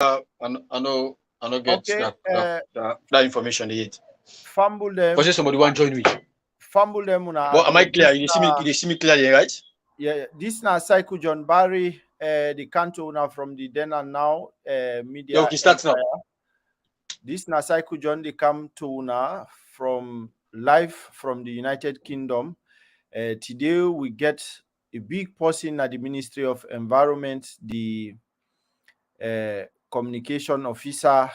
I know get Okay, that information yet. fumble For them. say somebody want join me. Fumble them una. But am I clear? You see me clearly, right? Yeah, this na Psycho John Barry, the canto now from the then and now Yeah, media okay, start now. empire. This na Psycho John the come to now from live from the United Kingdom. Today we get a big person at the Ministry of Environment, the communication officer.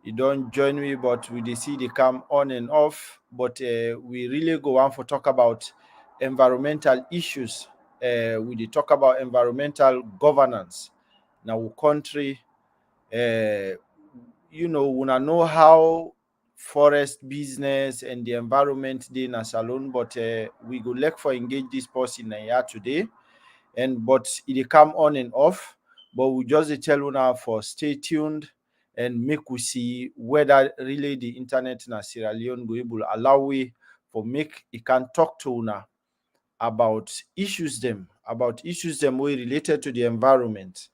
You don't join me, but we dey see they come on and off. But we really go on for talk about environmental issues. We dey talk about environmental governance. Now, country, una know how forest business and the environment dey na salon, but we go like for engage this person here today. But it come on and off. But we just dey tell una for stay tuned and make we see whether really the internet na Sierra Leone go able allow we for make it can talk to una about issues them wey related to the environment.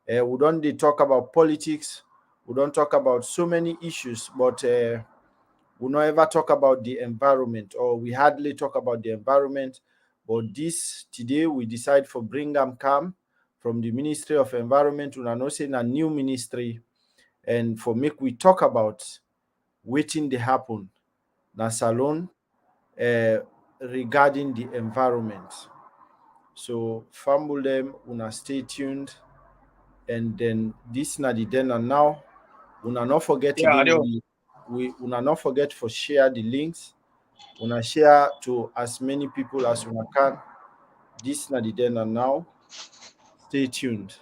We don't dey talk about politics, we don't talk about so many issues, but we no ever talk about the environment, or we hardly talk about the environment. But this today we decide for bring am come from the Ministry of Environment. Una know say na new ministry, and for make we talk about wetin dey happen na salon regarding the environment. So fumble them, una stay tuned, and then this na the then and now. Una not forget Yeah, I today know. we una not forget for share the links. Una share to as many people as una can. This na the then and now. Stay tuned.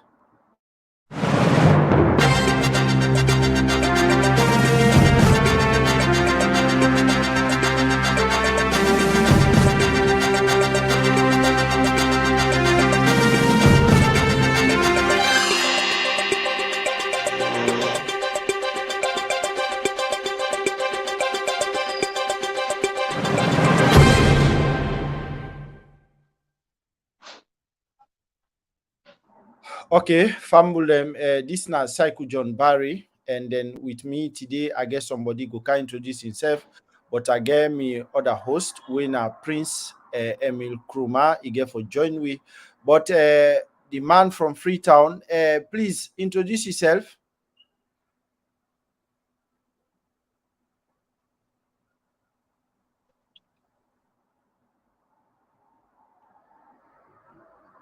Okay, fumble them. This na Psycho John Barry, and then with me today, I guess somebody go can introduce himself, but I get me other host, we na Prince Emil Kruma. He get for join we, but the man from Freetown, please introduce yourself.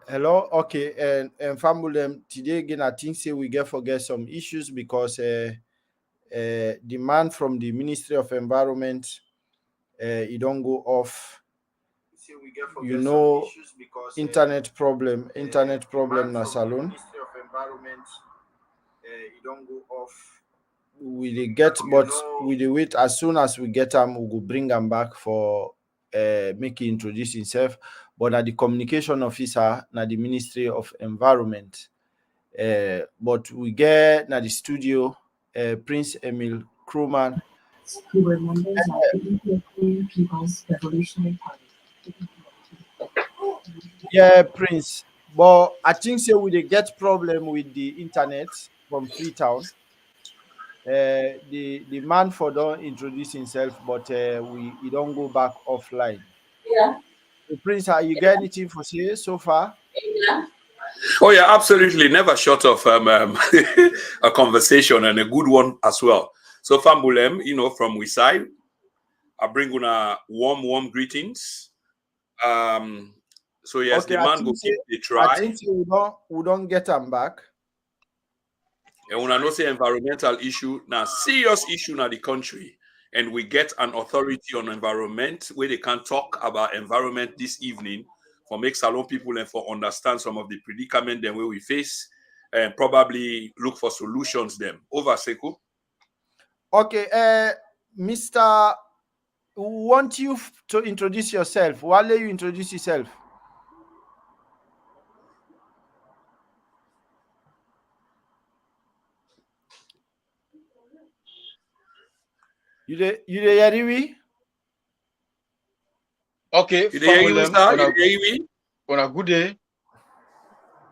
Hello, okay, and fumble them today again. I think say we get forget some issues because the man from the Ministry of Environment, he don't go off. You know, internet problem na salon. You don't go off. We dey get, but we dey wait. As soon as we get him, we go bring him back for make he introduce himself. But na the communication officer na the Ministry of Environment. But we get na the studio Prince Emil Crewman. Who were members of the Ethiopian People's Revolutionary Party. Yeah, Prince. But I think say we dey get problem with the internet from Freetown. The man for don't introduce himself, but he don't go back offline. Yeah. So Prince, are you get anything for say so far? Oh yeah, absolutely. Never short of a conversation, and a good one as well. So Fambulem, from we side, I bring una warm greetings. So yes, Okay, the man go keep the try. I think we don't get him back. And when I know say environmental issue, now serious issue now the country, and we get an authority on environment where they can talk about environment this evening for make Salon people and for understand some of the predicament then where we face and probably look for solutions them. Over, Sekou. Okay, Mr. Want you to introduce yourself. Why you introduce yourself? You hear me? Okay, you hear me? On a good day.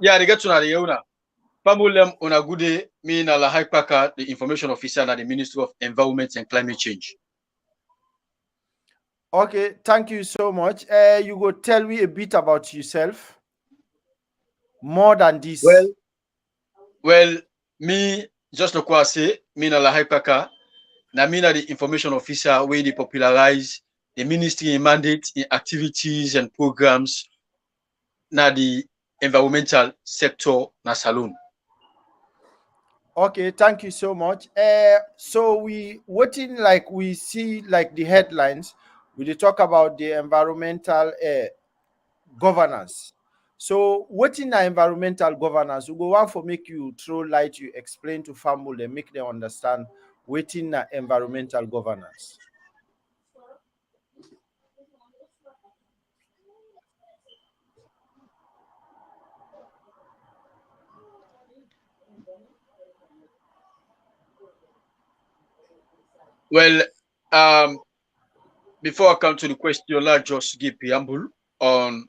Yeah, they get to know the owner. Pamulem Onagude, me na la Haipaka, the information officer at the Ministry of Environment and Climate Change. Okay, thank you so much. You go tell me a bit about yourself. More than this. Well, me just no kwa say, me na la Haipaka, na me na the information officer where they popularize the ministry mandate in activities and programs na the environmental sector na Salone. Okay, thank you so much. So we waiting, like we see like the headlines, we talk about the environmental governance. So what in the environmental governance? We go want for make you throw light, you explain to family and make them understand what in the environmental governance. Well, before I come to the question, let's just give preamble on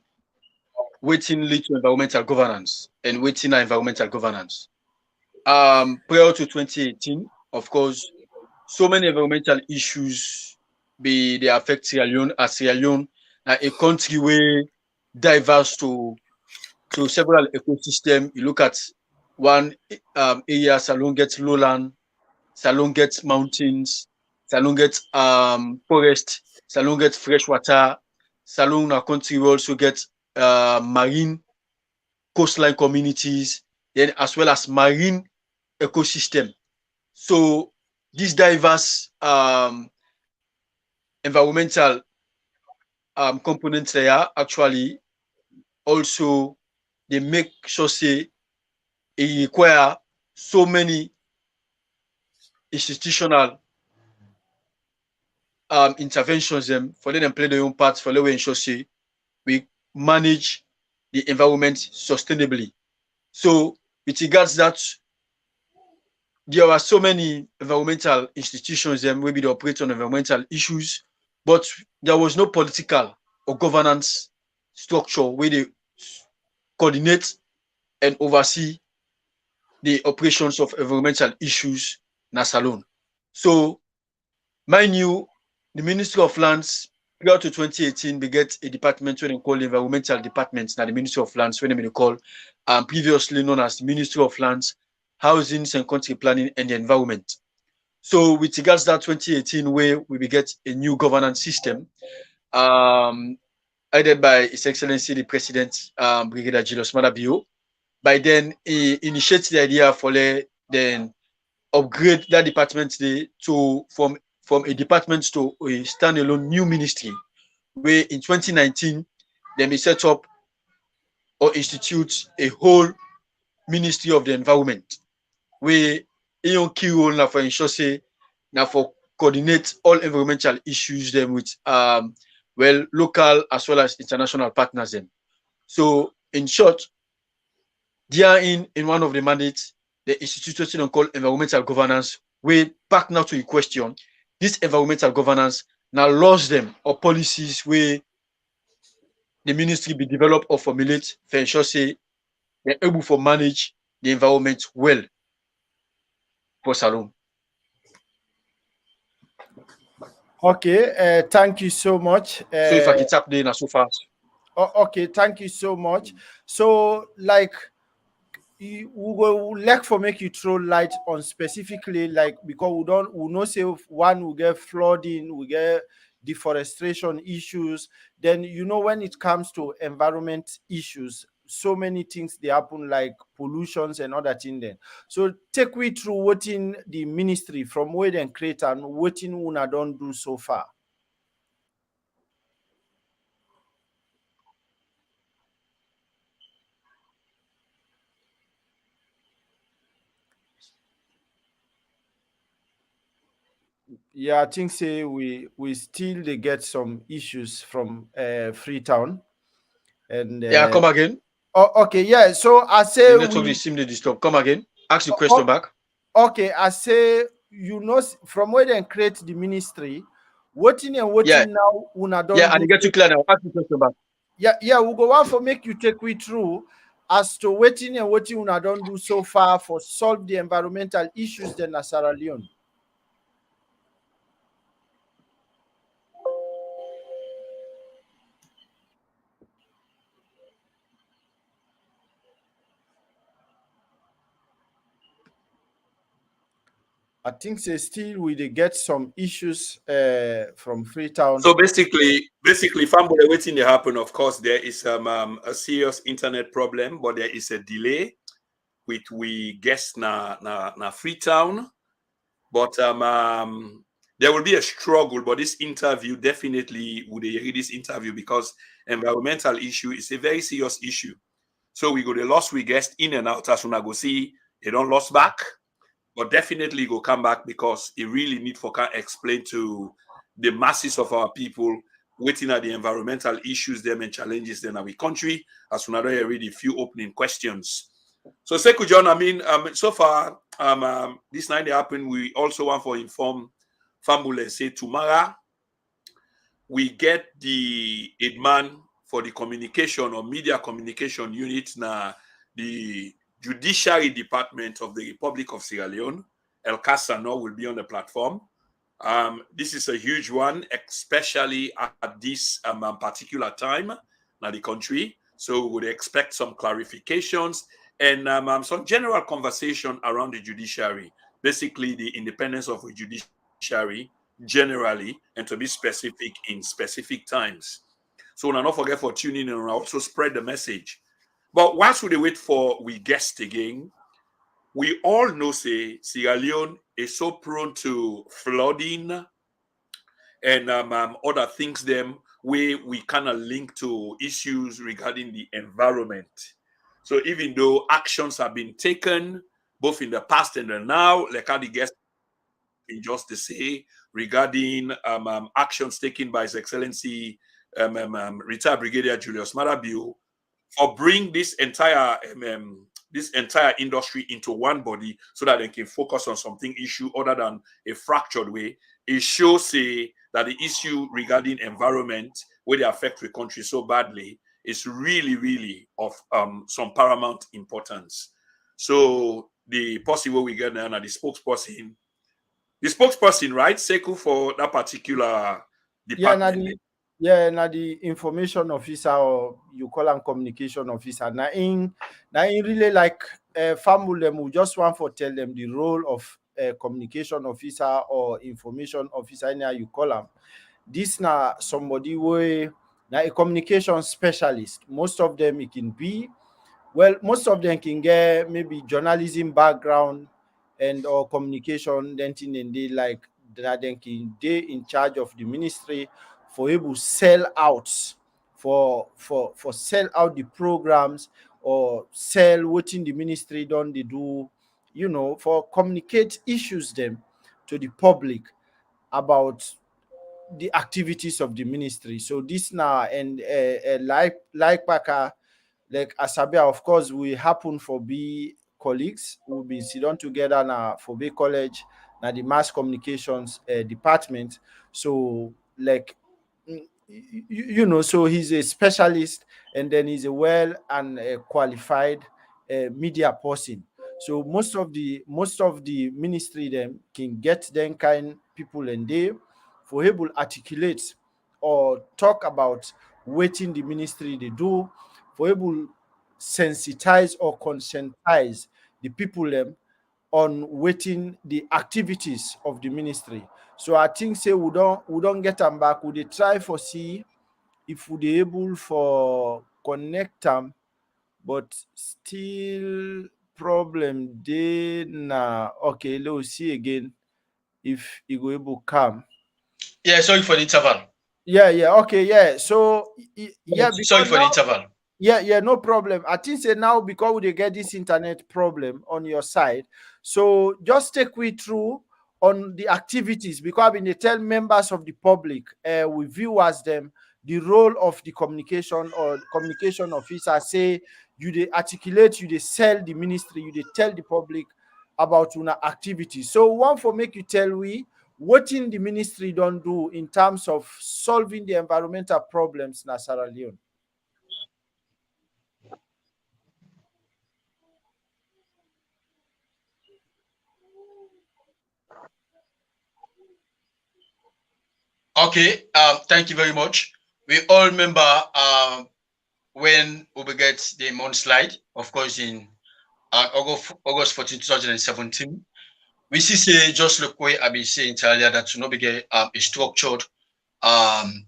waiting lead to environmental governance and waiting environmental governance. Prior to 2018, of course, so many environmental issues they affect Sierra Leone, as Sierra Leone, a country where diverse to several ecosystems. You look at one area, Salone gets lowland, Salone gets mountains, Salone gets forest, Salone gets freshwater, Salone, our country will also get marine coastline communities, then as well as marine ecosystem. So these diverse environmental components they are actually also they make sure say it require so many institutional interventions them for them play their own part for the way ensure say we manage the environment sustainably. So with regards that, there are so many environmental institutions them maybe they operate on environmental issues, but there was no political or governance structure where they coordinate and oversee the operations of environmental issues na Salone. So, mind you, the Ministry of Lands prior to 2018, we get a department when they call the environmental department, now the Ministry of Lands, when they call previously known as the Ministry of Lands, Housing and Country Planning and the Environment. So with regards to that 2018, where we get a new governance system, headed by His Excellency the President, Brigadier Julius Madabio. By then, he initiated the idea for then upgrade that department to from a department to a standalone new ministry, where in 2019, then we set up or institute a whole Ministry of the Environment, where a key role now for ensure say now for coordinate all environmental issues them with well local as well as international partners them. So in short, they are in one of the mandates the institution called environmental governance, where back now to your question, this environmental governance now laws them or policies where the ministry be developed or formulate for ensure say they're able to manage the environment well for Salone. Okay, thank you so much. So if I can tap there so fast. Okay, thank you so much. So like we go like for make you throw light on specifically like because we know say one we get flooding, we get deforestation issues. Then you know when it comes to environment issues, so many things they happen like pollutions and other things. Then so take we through what in the ministry from where they create and what in una don't do so far. Yeah, I think say we still they get some issues from Freetown and Yeah, come again. Oh, okay, yeah. So I say the network we seem to disturb. Come again. Ask the question back. Okay, I say you know from where they create the ministry, what in and what in now una don't and you get to clear now. Ask the question back. Yeah, we go on for make you take we through as to wetin and wetin una don do so far for solve the environmental issues dem na Sierra Leone? I think say still we dey get some issues from Freetown. So basically, Fambule, waiting to happen. Of course, there is a serious internet problem, but there is a delay with we guess na Freetown. But there will be a struggle. But this interview definitely would hear this interview because environmental issue is a very serious issue. So we go the lost we guessed in and out as soon as go see they don't lost back, but definitely go come back because it really need for can explain to the masses of our people waiting at the environmental issues them and challenges them in our country. As soon as I read a few opening questions. So Sekou John, I mean, so far this night happened. We also want to inform Fambule say tomorrow we get the man for the communication or media communication unit now the Judiciary Department of the Republic of Sierra Leone. El Cassano will be on the platform. This is a huge one, especially at this particular time in the country. So we would expect some clarifications and some general conversation around the judiciary, basically the independence of the judiciary generally, and to be specific in specific times. So we'll not forget for tuning in and also spread the message. But whilst we wait for we guest again, we all know say Sierra Leone is so prone to flooding and other things them where we kind of link to issues regarding the environment. So even though actions have been taken both in the past and the now, like how the guest just to say regarding actions taken by His Excellency retired Brigadier Julius Marabio for bring this entire industry into one body so that they can focus on something issue other than a fractured way. It shows that the issue regarding environment where they affect the country so badly is really, really of some paramount importance. So the possible we get now the spokesperson, right, Sekou, for that particular department. Now the information officer, or you call him communication officer. Now in really like Fambule, we just want to tell them the role of communication officer or information officer, anyhow you call him. This now somebody where now a communication specialist. Most of them it can be, well, most of them can get maybe journalism background and or communication, then thing and they like that they can they in charge of the ministry for able sell out for sell out the programs or sell what in the ministry done they do, you know, for communicate issues them to the public about the activities of the ministry. So this now and like Baka, like Asabia, of course, we happen for be colleagues. We've been sit down together now for be college, now the mass communications department. So like you know, so he's a specialist and then he's a well and qualified media person. So most of the ministry them can get them kind people and they for able articulate or talk about waiting the ministry they do, for able sensitize or conscientize the people them on waiting the activities of the ministry. So I think say we don't get them back. We dey try for see if we dey able for connect them, but still problem dey na okay. Let's see again if he go able come. Yeah, sorry for the interval. Yeah, okay, yeah. So yeah, Sorry because for the now interval. yeah, no problem. I think say now because we dey get this internet problem on your side, so just take we through on the activities because I've been dey tell members of the public, with viewers them, the role of the communication or communication officer. Say you dey articulate, you dey sell the ministry, you dey tell the public about una activities. So one for make you tell we what in the ministry don't do in terms of solving the environmental problems in Sierra Leone. Okay, thank you very much. We all remember when we get the slide, of course, in August 14, 2017. We see say just look where I be saying earlier that to not be get a structured um,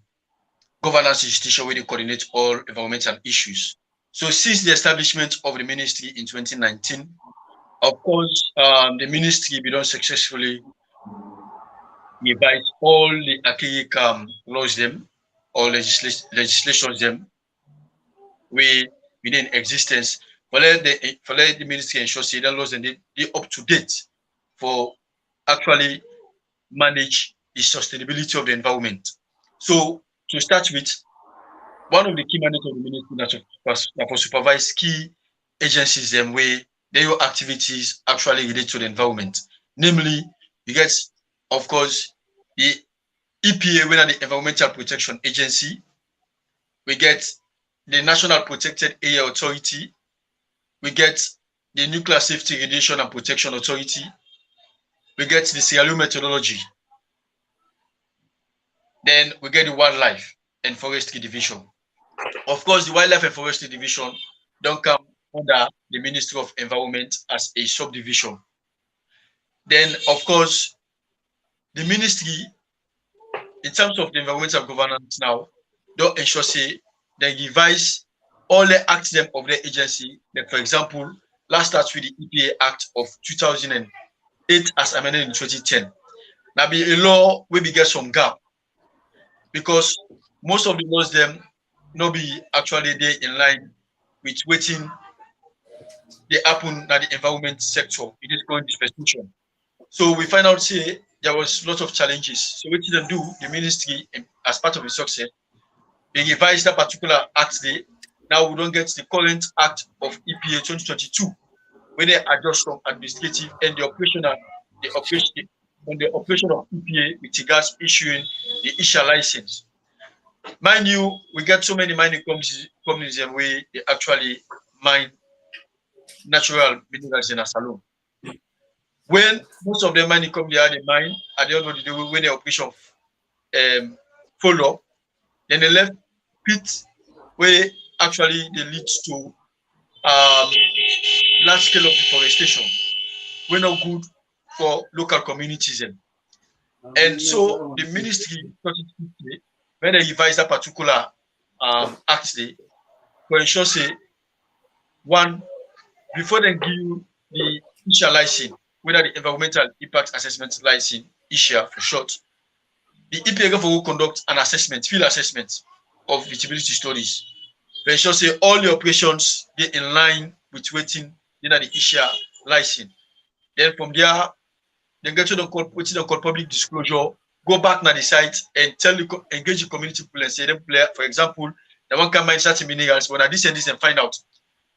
governance institution where they coordinate all environmental issues. So since the establishment of the ministry in 2019, of course, the ministry be done successfully revise all the archaic laws them or legislations them we within existence for let the ministry ensure say that laws and they up to date for actually manage the sustainability of the environment. So to start with, one of the key mandates of the ministry that for supervise key agencies them where their activities actually relate to the environment. Namely, you get, of course, the EPA, when the Environmental Protection Agency, we get the National Protected Area Authority, we get the Nuclear Safety, Radiation and Protection Authority, we get the Sierra Leone Methodology, then we get the Wildlife and Forestry Division. Of course, the Wildlife and Forestry Division don't come under the Ministry of Environment as a subdivision. Then, of course, the ministry, in terms of the environmental governance now, don't ensure say they revise all the acts them of the agency. Like for example, last starts with the EPA Act of 2008 as amended in 2010. Now be a law where we get some gap because most of the laws them not be actually there in line with waiting they happen at the environment sector in this current dispensation. So we find out say there was lots of challenges. So what did they do? The ministry, as part of the success, they revised that particular act there. Now we don't get the current act of EPA 2022, where they adjust from administrative and the operation of EPA with regards issuing the ISHA license. Mind you, we get so many mining companies and where they actually mine natural minerals in a salon. When most of the mining companies are the mine, at the end of the day, when the operation follow up, then they left pit where actually they lead to large scale of deforestation. We're not good for local communities. And so the ministry, when they revise that particular act, they for ensure say one before they give you the ISHA license, whether the environmental impact assessment license, ISHA for short, the EPA will conduct an assessment, field assessment of feasibility studies. To ensure say all the operations get in line with waiting the ISHA license. Then from there, they get to the call public disclosure, go back to the site and engage the community people and say them player, for example, the one can mine certain minerals, but this and this and find out.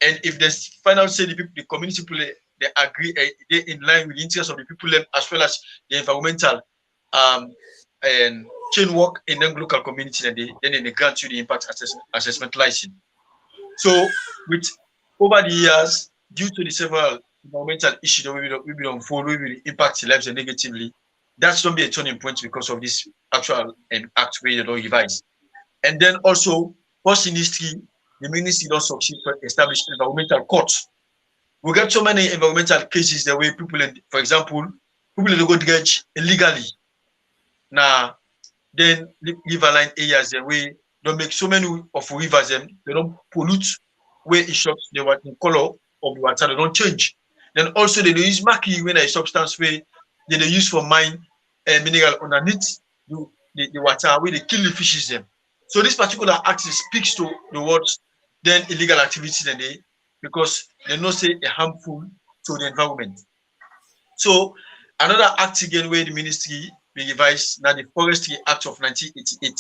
And if they find out say the community people they agree they in line with the interests of the people as well as the environmental and chain work in the local community, and then they grant you the impact assessment license. So with over the years, due to the several environmental issues that we will unfold, we will impact lives negatively. That's going to be a turning point because of this actual act where they don't revise. And then also, first in history, the ministry don't succeed to establish environmental courts. We get so many environmental cases that way people, for example, people go dredge illegally. Now, then riverine areas the way don't make so many of rivers them, they don't pollute where it shocks the color of the water, they don't change. Then also they use mercury when a substance where they use for mine and mineral underneath the water where they kill the fishes them. So this particular act speaks to the words then illegal activities and they because they know say a harmful to the environment. So another act again where the ministry be revised now the Forestry Act of 1988.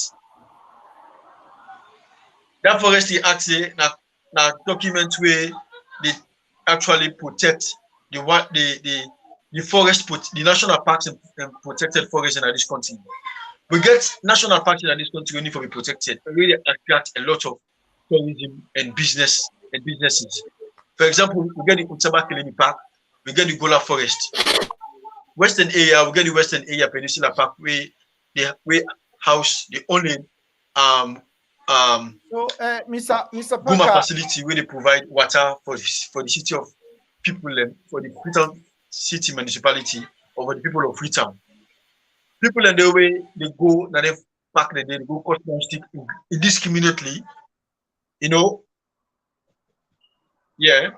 That Forestry Act now document where they actually protect the forest, the national parks and protected forests in this country. We get national parks in this country only for be protected. It really attract a lot of tourism and businesses. For example, we get the Utsaba Kilimi Park, we get the Gola Forest. Western area, we get the Western area Peninsula Park where house the only um So, Mr. Guma Parker, facility where they provide water for the city of people for the Freetown city municipality or for the people of Freetown. People and the way they go that they pack the day, they go cut down stick indiscriminately, you know. Yeah.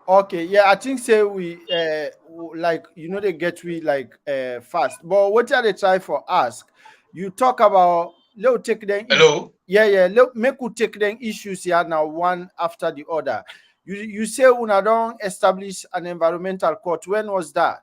okay, yeah, I think say we like they get we like fast. But what are they try for ask? You talk about let take them Hello. yeah, let make we take them issues here now one after the other. You say una don't establish an environmental court. When was that?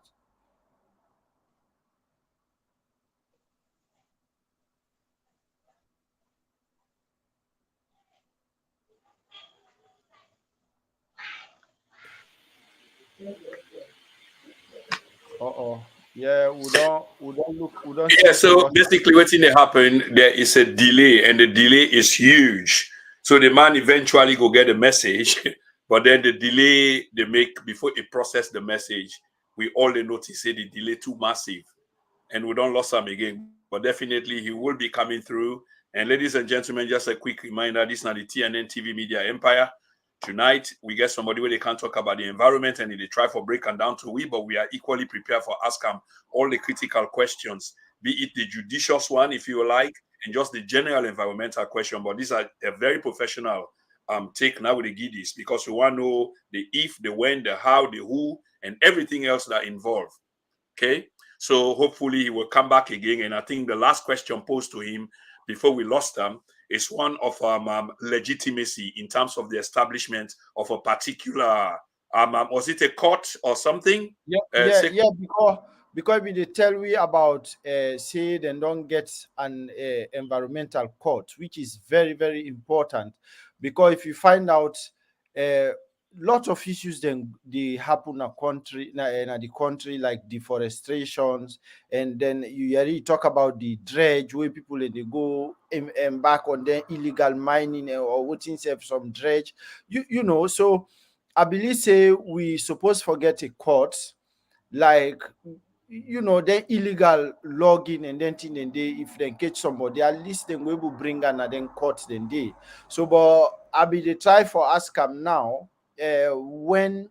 Uh-oh. Yeah, we don't Yeah, seem to so lost. basically what's in the happen, there is a delay and the delay is huge. So the man eventually go get a message, but then the delay they make before he process the message, we all they notice say the delay too massive and we don't lose him again. But definitely he will be coming through. And ladies and gentlemen, just a quick reminder, this is not the TNN TV Media Empire. Tonight, we get somebody where they can talk about the environment and they try for break and down to we, but we are equally prepared for ask them all the critical questions, be it the judicious one, if you like, and just the general environmental question. But these are a very professional take now with the giddies because we want to know the if, the when, the how, the who, and everything else that involved. Okay. So hopefully he will come back again. And I think the last question posed to him before we lost him is one of legitimacy in terms of the establishment of a particular was it a court or something? Yeah, because we they tell we about say they don't get an environmental court, which is very very important because if you find out uh, lot of issues then they happen in the country like deforestations, and then you already talk about the dredge where people they go embark on their illegal mining or waiting some dredge, so I believe say we suppose forget a court like the illegal logging and then thing and they if they catch somebody at least then we will bring and then court then they so but I be the try for ask them now when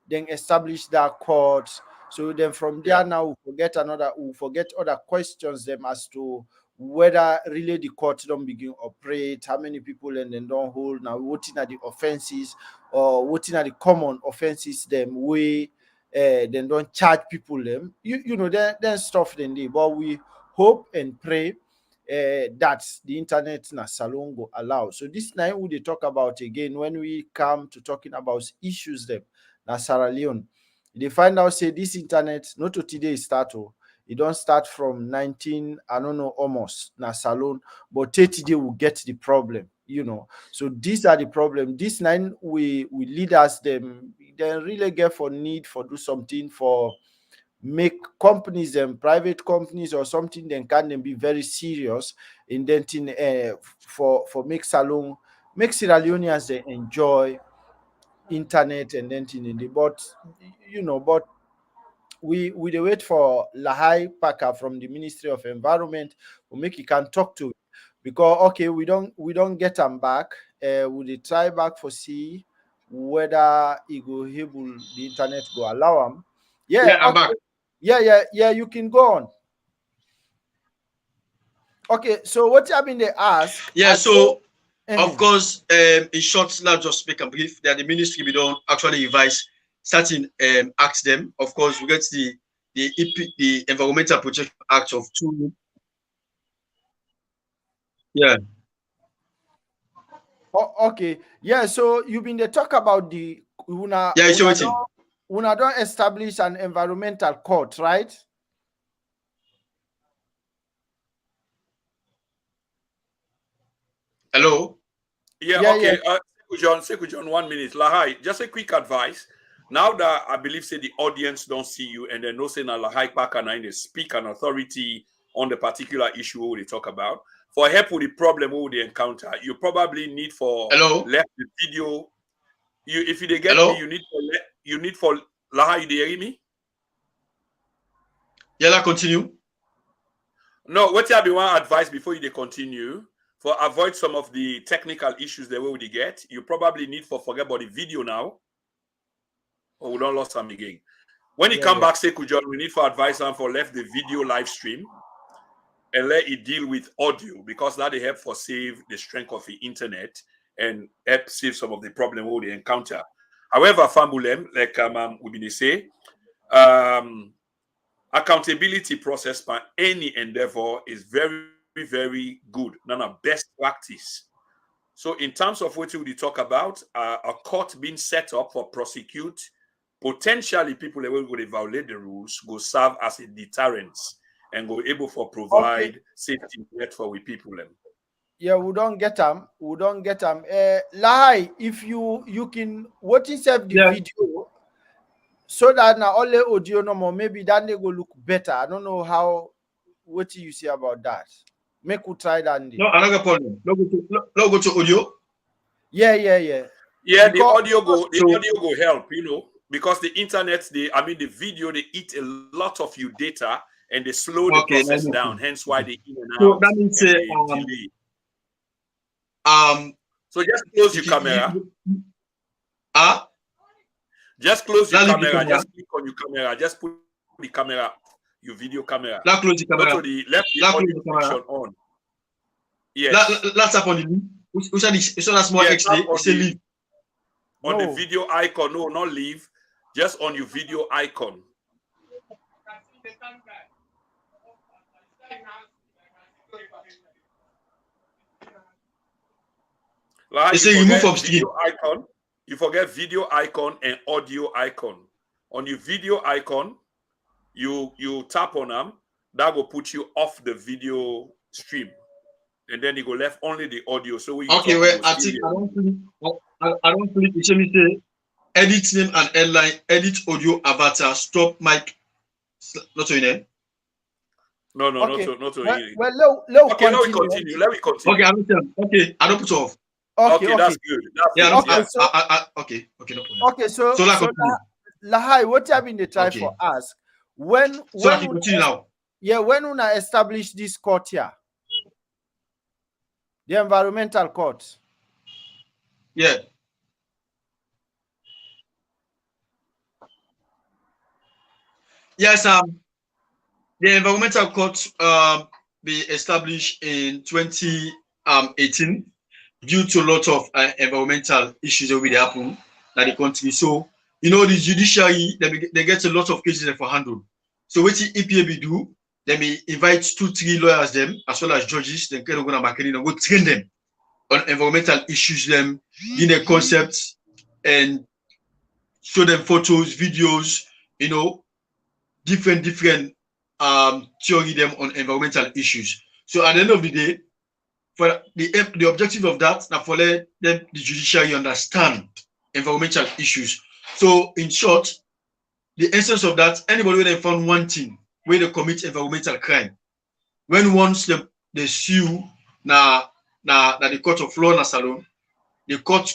then establish that court. So then from there Yeah. now we'll forget other questions them as to whether really the court don't begin operate, how many people and then don't hold now, what are the offenses or what are the common offenses them we then don't charge people them. Then stuff then they but we hope and pray that the internet na salon go allow. So this night we dey talk about again when we come to talking about issues them na Sierra Leone. They find out say this internet not to today start it don't start from 19 I don't know almost na salon, but 30 day will get the problem. So these are the problem. This nine we leaders them they really get for need for do something for make companies and private companies or something then can then be very serious in denting for make Sierra Leoneans they enjoy internet and then thing in the but we dey wait for Lahai Packer from the Ministry of Environment to make he can talk to it. Because okay we don't get him back we dey try back for see whether he go able the internet go allow him. Yeah, Yeah, I'm okay. back. Yeah, you can go on. Okay, so what I mean they ask Yeah, I so say, of course, in short, not just speak and brief, that the ministry we don't actually revise certain acts them. Of course, we get the Environmental Protection Act of two. Yeah, okay, yeah, so you been they talk about the yeah, it's waiting. una don't establish an environmental court, right? Hello. Yeah, Yeah. okay. Sekou John, 1 minute. Lahai, just a quick advice. Now that I believe say the audience don't see you and they know say na Lahai Parker and they speak an authority on the particular issue we they talk about. For help with the problem we they encounter, you probably need for Hello. left the video. If you they get me, Hello. you need for Lahai, you they hear me? Yeah, continue. No, what I be one advice before you continue for avoid some of the technical issues that we will get. You probably need for forget about the video now, or we don't lost some again. When he come back, say Kujon, we need for advice and for left the video live stream and let it deal with audio because that they help for save the strength of the internet and help save some of the problem we encounter. However, Fambulem, like we been say, accountability process by any endeavor is very, very good. None of best practice. So in terms of what we talk about, a court being set up for prosecute potentially people that will violate the rules go serve as a deterrent and go able for provide safety net for we people. Yeah, we don't get them. We don't get them. Lahai, if you can what is the video so that now only audio no more, maybe that they go look better. I don't know how. What do you say about that? Make we try that. No, another problem. No go to audio. Yeah. Yeah, because the audio go help, because the internet, the video, they eat a lot of your data and they slow the process down. Hence why they in and out. So that means delay. So just close your camera. Just close your camera. Just click on your camera. Just put the camera, your video camera. Now close the camera. Go to the left audio section on. Yes. Let's tap on the link. Which are the small X leave. On the video icon. No, not leave. Just on your video icon. Like you move from video icon. You forget video icon and audio icon. On your video icon, you tap on them. That will put you off the video stream. And then you go left only the audio. So we okay, well, I think I don't click. You see me say edit name and headline, edit audio avatar, stop mic. Not your name. No, okay. not well, you. Well, okay, let me continue. Let me continue. Okay, I understand. Okay, I don't put off. Okay, that's good. That's okay, no problem. Okay, so Lahai, what have been the try for us? When I can continue now. Yeah, when we establish this court here, the environmental court. Yeah. Yes, the environmental court be established in 2018 due to a lot of environmental issues that will happen in the country. So, the judiciary, they get a lot of cases for handle. So what the EPA do, they may invite 2-3 lawyers them, as well as judges, then go train them on environmental issues, them, in their concepts, and show them photos, videos, different theory them on environmental issues. So at the end of the day, for the objective of that, now for let the judiciary understand environmental issues. So in short, the essence of that, anybody when they found one thing where they commit environmental crime, when once they sue na the court of law na salon, the court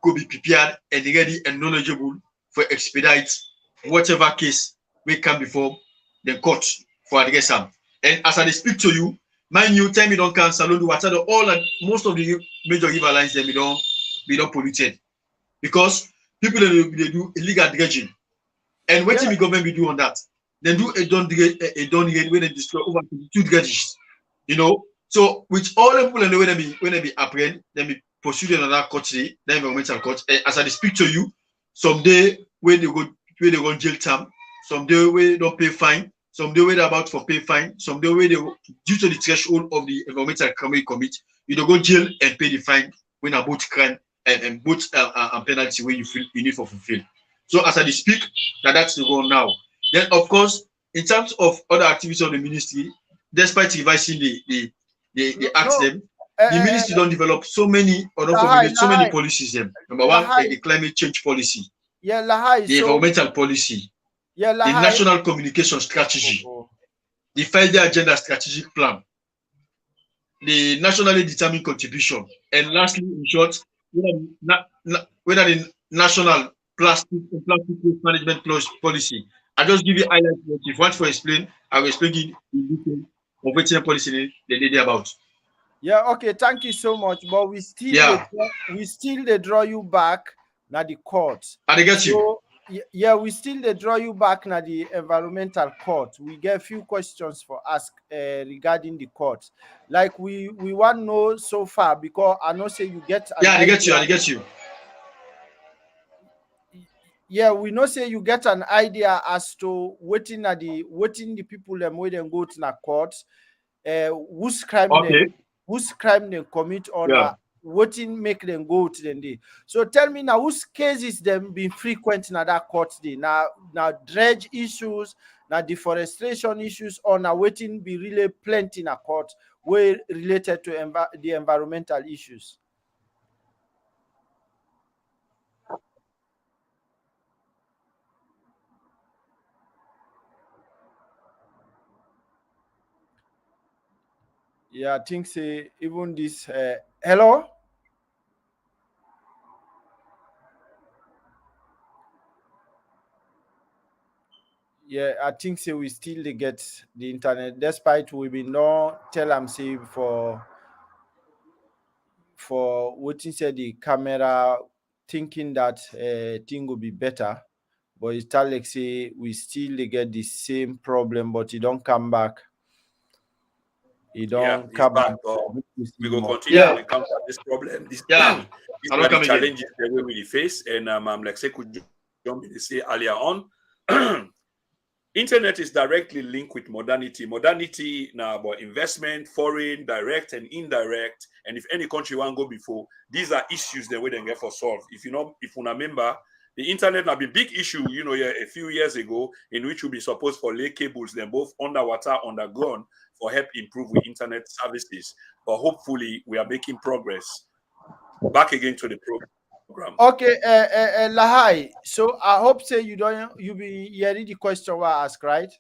could be prepared and ready and knowledgeable for expedite whatever case may come before the court for address them. And as I speak to you, mind you, time you don't cancel the water, all and most of the major river lines them be don't polluted because people they do illegal dredging. And what the government will do on that? They do a done when they destroy over 22 dredges. So with all the people and when they be apprehended, then be pursued in another court, the environmental court. And as I speak to you, someday when they go jail term, someday where they don't pay fine, someday where they're about for pay fine, someday where they due to the threshold of the environmental crime you commit, you don't go jail and pay the fine when about crime and both penalty where you feel you need for fulfill. So as I speak, that's the goal now. Then of course, in terms of other activities of the ministry, despite revising the acts them, the ministry don't develop so many or don't formulate so many policies them. Number one, the climate change policy. Yeah, Lahai, the environmental policy. Yeah, the national communication strategy. The 5-year agenda strategic plan. The nationally determined contribution. And lastly, in short, whether the national plastic waste management policy. I just give you highlights. If you want to explain, I will explain it in detail of which policy they did about. Yeah, okay, thank you so much. But we still they draw you back na the court. And they get you. Yeah, we still they draw you back na the environmental court. We get a few questions for ask regarding the court. Like we want to know so far, because I know say you get an Yeah, they idea. get you, and they get you. Yeah, we know say you get an idea as to waiting the people them where them go to the court, whose crime they commit on waiting make them go to them day. So tell me now, whose cases them been frequent in that court day? Now dredge issues, now deforestation issues, or now waiting be really plenty in a court where related to the environmental issues. Yeah, I think say even this hello. Yeah, I think say we still they get the internet, despite we been not tell them say for what you said the camera, thinking that thing will be better, but it's tell like say we still they get the same problem, but it don't come back. It don't come back. We will continue to encounter this problem. These are the challenges that we will face, and like say could jump in say earlier on. Internet is directly linked with modernity. Modernity now about investment, foreign, direct and indirect. And if any country want to go before, these are issues that we then get for solved. If you remember, the internet have been big issue, a few years ago, in which we be supposed for lay cables, then both underwater, underground, for help improve with internet services. But hopefully we are making progress. Back again to the program. Okay, Lahai. So I hope say you be hearing the question I ask, right?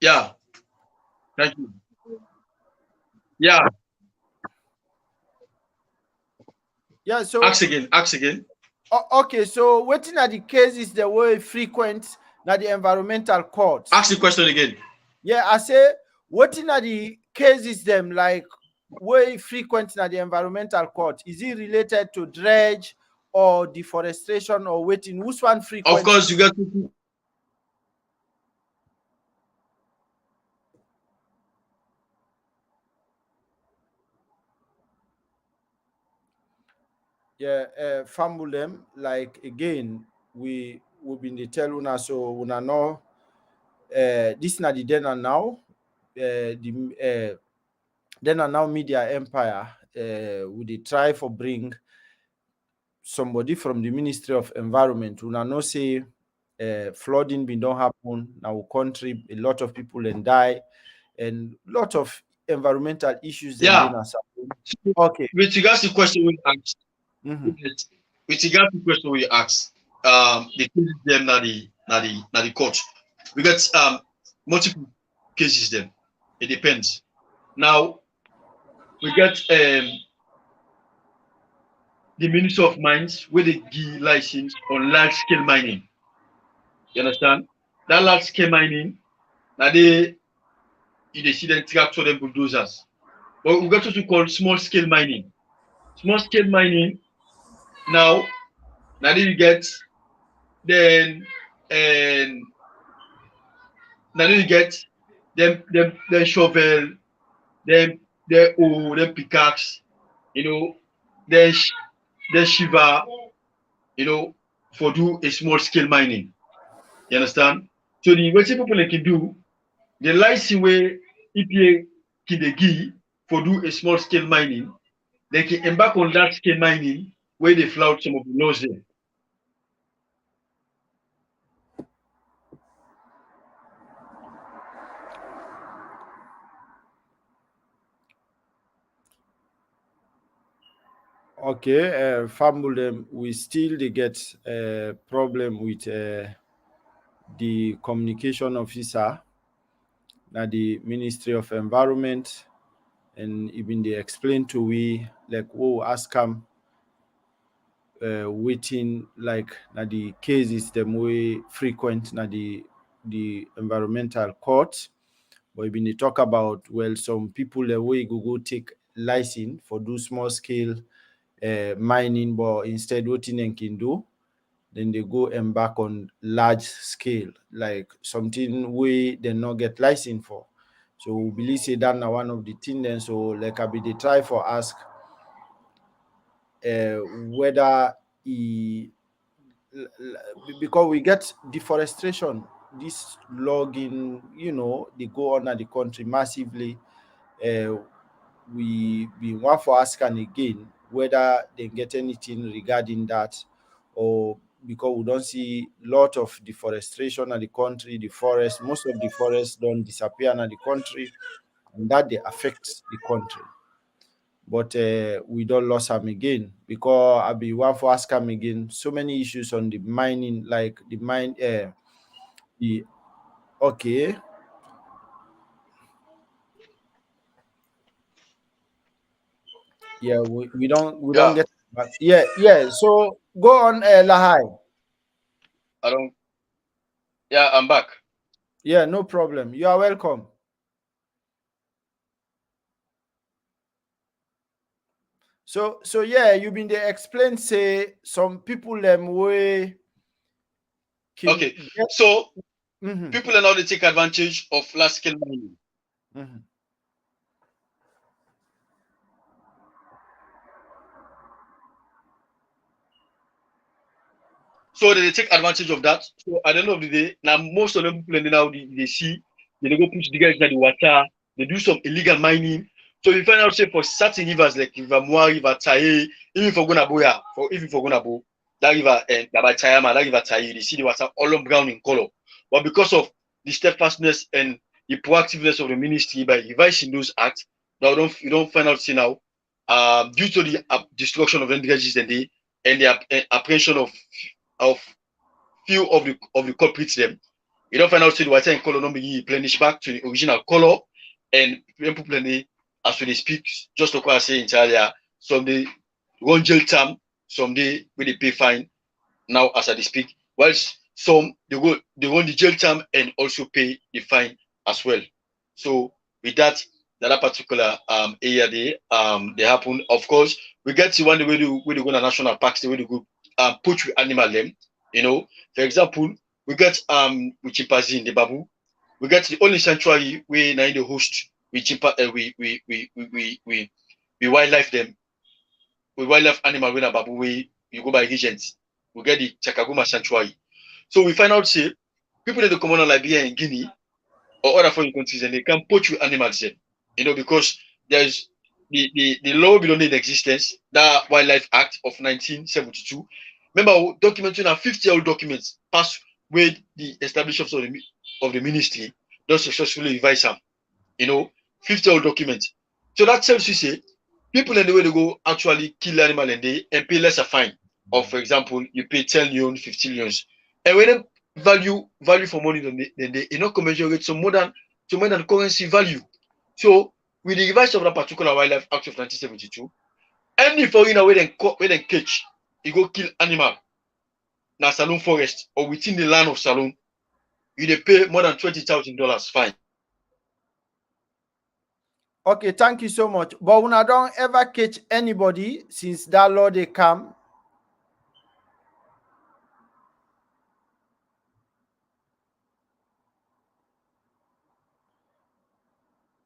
Yeah. Thank you. Yeah. Yeah. So ask again. Okay, so waiting at the cases that were frequent at the environmental court. Ask the question again. Yeah, I say waiting at the cases them like way frequent at the environmental court. Is it related to dredge or deforestation or waiting? Which one frequent? Of course, you got to. Yeah, fumble them. Like again, we been the tell una so una know this na the then and now the then and now media empire we dey try for bring somebody from the Ministry of Environment. Una know say flooding been don't happen in our country, a lot of people then die, and lot of environmental issues. Yeah. Okay. With regards to the question we asked, with regards to the question we asked, the cases them na the court. We got multiple cases them. It depends. Now we get the Ministry of Mines where they give license on large scale mining. You understand? That large scale mining, now you see them tractor them bulldozers. But we got what we call small scale mining. Small scale mining, now you get then and now you get them shovel, them pickaxe, then shiver, for do a small scale mining. You understand? So the what people can do, the license where EPA can they give for do a small scale mining, they can embark on large scale mining where they flout some of the laws there. Okay, fumble them. We still they get a problem with the communication officer at the Ministry of Environment, and even they explain to we like ask them waiting like na the cases them way frequent na the the environmental court. But we been dey talk about, well, some people wey go take license for do small scale mining, but instead wetin dem can do, then they go embark on large scale, like something wey dem no get license for. So we believe say that na one of the things. Then so like I be dey try for ask whether e because we get deforestation, this logging, they go on at the country massively. We want for ask am again whether they get anything regarding that, or because we don't see lot of deforestation in the country, the forest, most of the forest don't disappear in the country, and that they affect the country. But we don't lose them again, because I be one for ask them again so many issues on the mining, like the mine, the okay. Yeah, we don't Yeah, get back. Yeah. So go on, Lahai. I don't. Yeah, I'm back. Yeah, no problem. You are welcome. So yeah, you been there explain say some people way can Okay, get. so Mhm, people are now they take advantage of large scale mining. mhm. So they take advantage of that. So at the end of the day, now most of them people now they see, they go push the guys in the water, they do some illegal mining. So you find out say for certain rivers like River Moa, River Taye, even for Gonaboya, for even for Gonabo, that river and Tayama, that river Taye, they see the water all on brown in color. But because of the steadfastness and the proactiveness of the ministry by revising those acts, now you don't find out say now, due to the destruction of dredges and the apprehension of few of the culprits them. You don't find out say the water in color don't be replenish back to the original color, and people plenty as we speak, just like I say in Italia, some they run jail term, some they where they pay fine now as I speak. Whilst some they run the jail term and also pay the fine as well. So with that particular area they happen. Of course, we get to one the way they go to national parks, the way they go poach with animal them. For example, we get with chimpanzee in the babu. We get the only sanctuary we now in the host with we wildlife them. We wildlife animal when a babu we you go by regions. We get the Chakaguma sanctuary. So we find out say people in the common Liberia and Guinea or other foreign countries and they can poach with animals there. Because there's the law belong in existence, that Wildlife Act of 1972. Remember, documenting a 50-year-old documents passed with the establishment of the ministry, don't successfully revise them. 50-year-old documents. So that tells you say people in the way they go actually kill animal and pay lesser fine. Or for example, you pay 10 million, 15 million. And when they value for money then they not commensurate to more than currency value. So with the revision of that particular Wildlife Act of 1972, any foreigner where they catch, you go kill animal na Saloon forest or within the land of Saloon, you they pay more than $20,000 fine. Okay, thank you so much. But when I don't ever catch anybody since that law they come.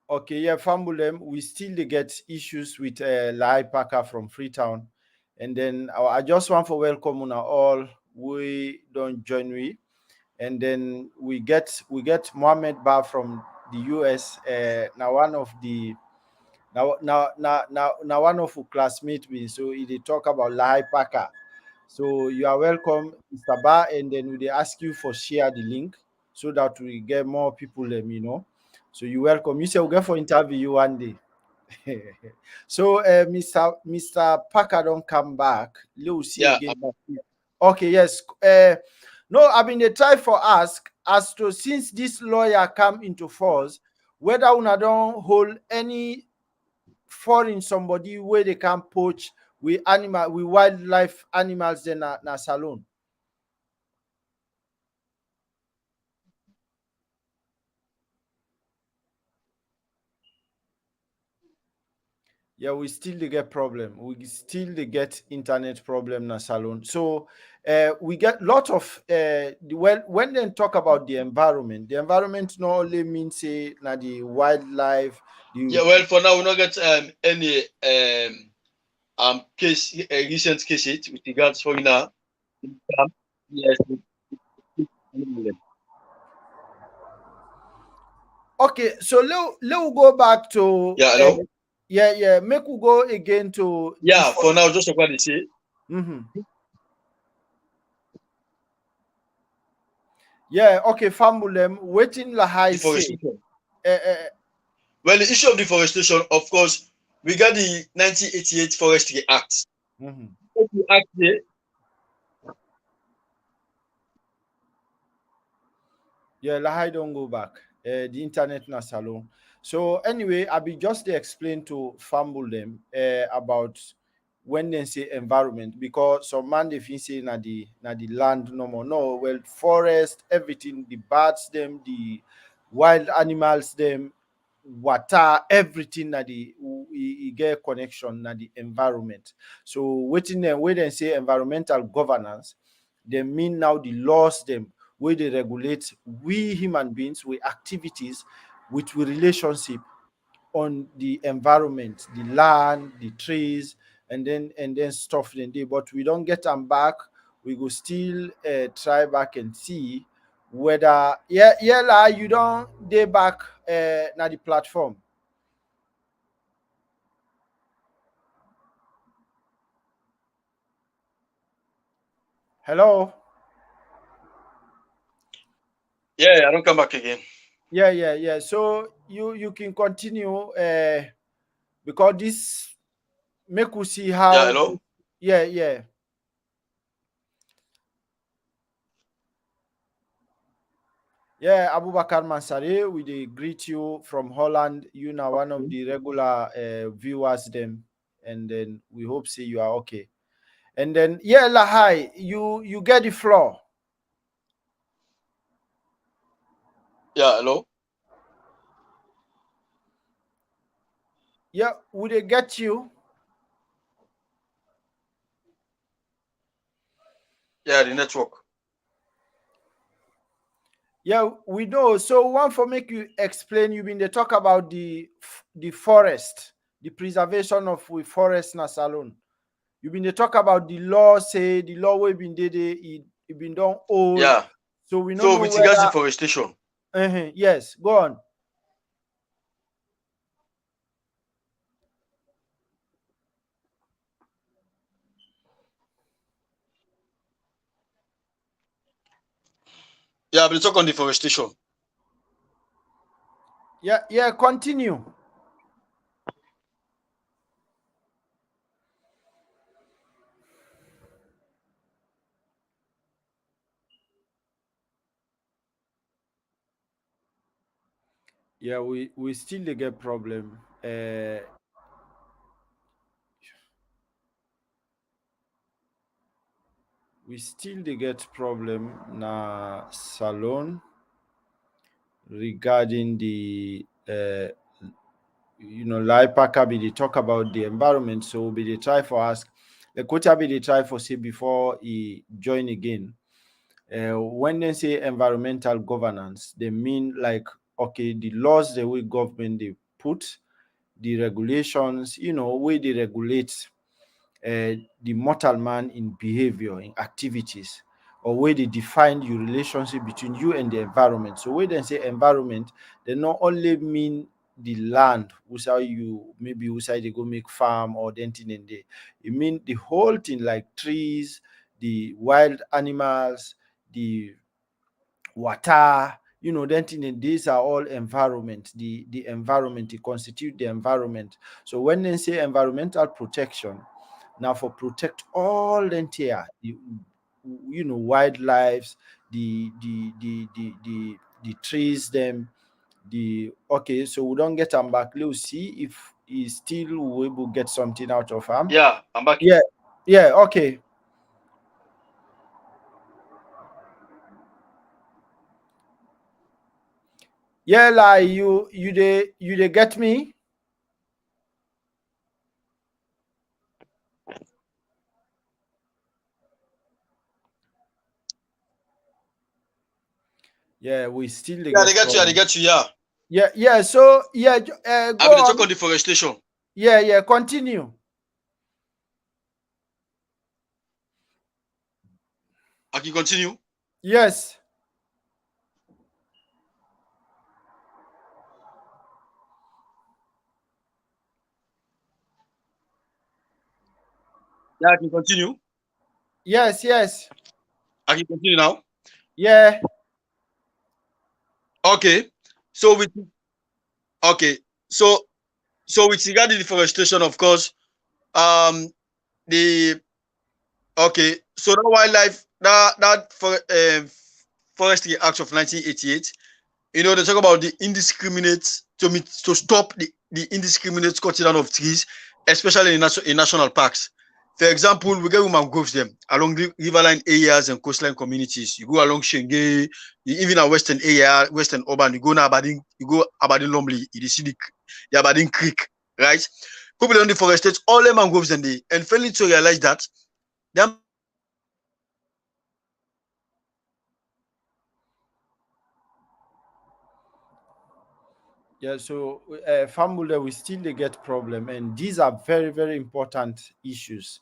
Okay, yeah, Fambulem, we still dey get issues with Lai Parker from Freetown. And then I just want for welcome on all we don't join we. And then we get Mohammed Ba from the US. Now one of the now one of our classmates me. So he talk about Lai Parker. So you are welcome, Mr. Ba, and then we dey ask you for share the link so that we get more people So you welcome. You say we'll get for interview you one day. So Mr. Parker don't come back. Let's see Yeah, again. Okay, yes. No, I mean they try for ask as to since this lawyer come into force, whether una don't hold any foreign somebody where they can poach with wildlife animals then na Saloon. Yeah, we still dey get problem. We still dey get internet problem na salon. So we get lot of well, when they talk about the environment not only mean say na the wildlife, the Yeah, well, for now we not get any case recent cases with regards for now. Yes. okay. So let we go back to Yeah, hello. yeah. Make we go again to Yeah, for now, just like what they say. Mhm. Yeah, okay, Fambulem, waiting la high say. Deforestation. Uh, Well, the issue of deforestation, of course, we got the 1988 Forestry Act. mhm. The act there, Yeah, Lahai don't go back. The internet na salon. So anyway, I be just to explain to Fambul them about when they say environment because some man they feel say na the land no more. No, well, forest, everything, the birds, them, the wild animals, them, water, everything na the we get connection na the environment. So waiting them where they say environmental governance, they mean now the laws them where they regulate we human beings with activities with we relationship on the environment, the land, the trees, and then stuff then they but we don't get them back. We go still try back and see whether you don't they back na the platform. Hello? yeah, I don't come back again. Yeah. So you can continue because this make we see Yeah, how hello. yeah. Yeah, Abubakar Mansare, we dey greet you from Holland. You now one of the regular viewers them, and then we hope say you are okay. And then yeah, Lahai, you get the floor. Yeah, hello. Yeah, would they get you? Yeah, the network. Yeah, we know. So one for make you explain, you been they talk about the forest, the preservation of we forest na salon. You been they talk about the law, say the law we been did it been done old. Yeah. So we don't So know with regards whether deforestation, yes, go on. yeah, but talk on deforestation. Yeah, continue. Yeah, we still dey get problem. We still dey get problem na salon regarding the like Paka be dey talk about the environment, so be dey try for ask. The quota be dey try for say before he join again. When they say environmental governance, they mean like okay, the laws the way government they put, the regulations, way they regulate the mortal man in behavior, in activities, or where they define your relationship between you and the environment. So when they say environment, they not only mean the land, which how you maybe which how they go make farm or anything in there. It mean the whole thing like trees, the wild animals, the water, then these are all environment. The environment, it constitute the environment. So when they say environmental protection, now for protect all the entire wildlife, the trees, them the okay, so we don't get them back. Let's see if he still will able get something out of him. Yeah, I'm back. Yeah, okay. Yeah, like you they get me. Yeah, we still Yeah, get they get you. They problem. get you. Yeah. Yeah. So yeah, I go mean, they talk on. on deforestation. Yeah. Continue. I can continue. Yes. Yeah, I can continue. Yes. I can continue now. Yeah. Okay. So with okay. So with regard to deforestation, of course, um, the okay. So that wildlife that Forestry Act of 1988, they talk about the indiscriminate to stop the indiscriminate cutting down of trees, especially in national parks. For example, we get mangroves them along the riverline areas and coastline communities. You go along Shenge, even at western area, western urban, you go now Aberdeen, Lumley, you see the Aberdeen Creek, right? People don't deforestate all the mangroves and failing to realize that them. Yeah, so Famula, we still dey get problem, and these are very, very important issues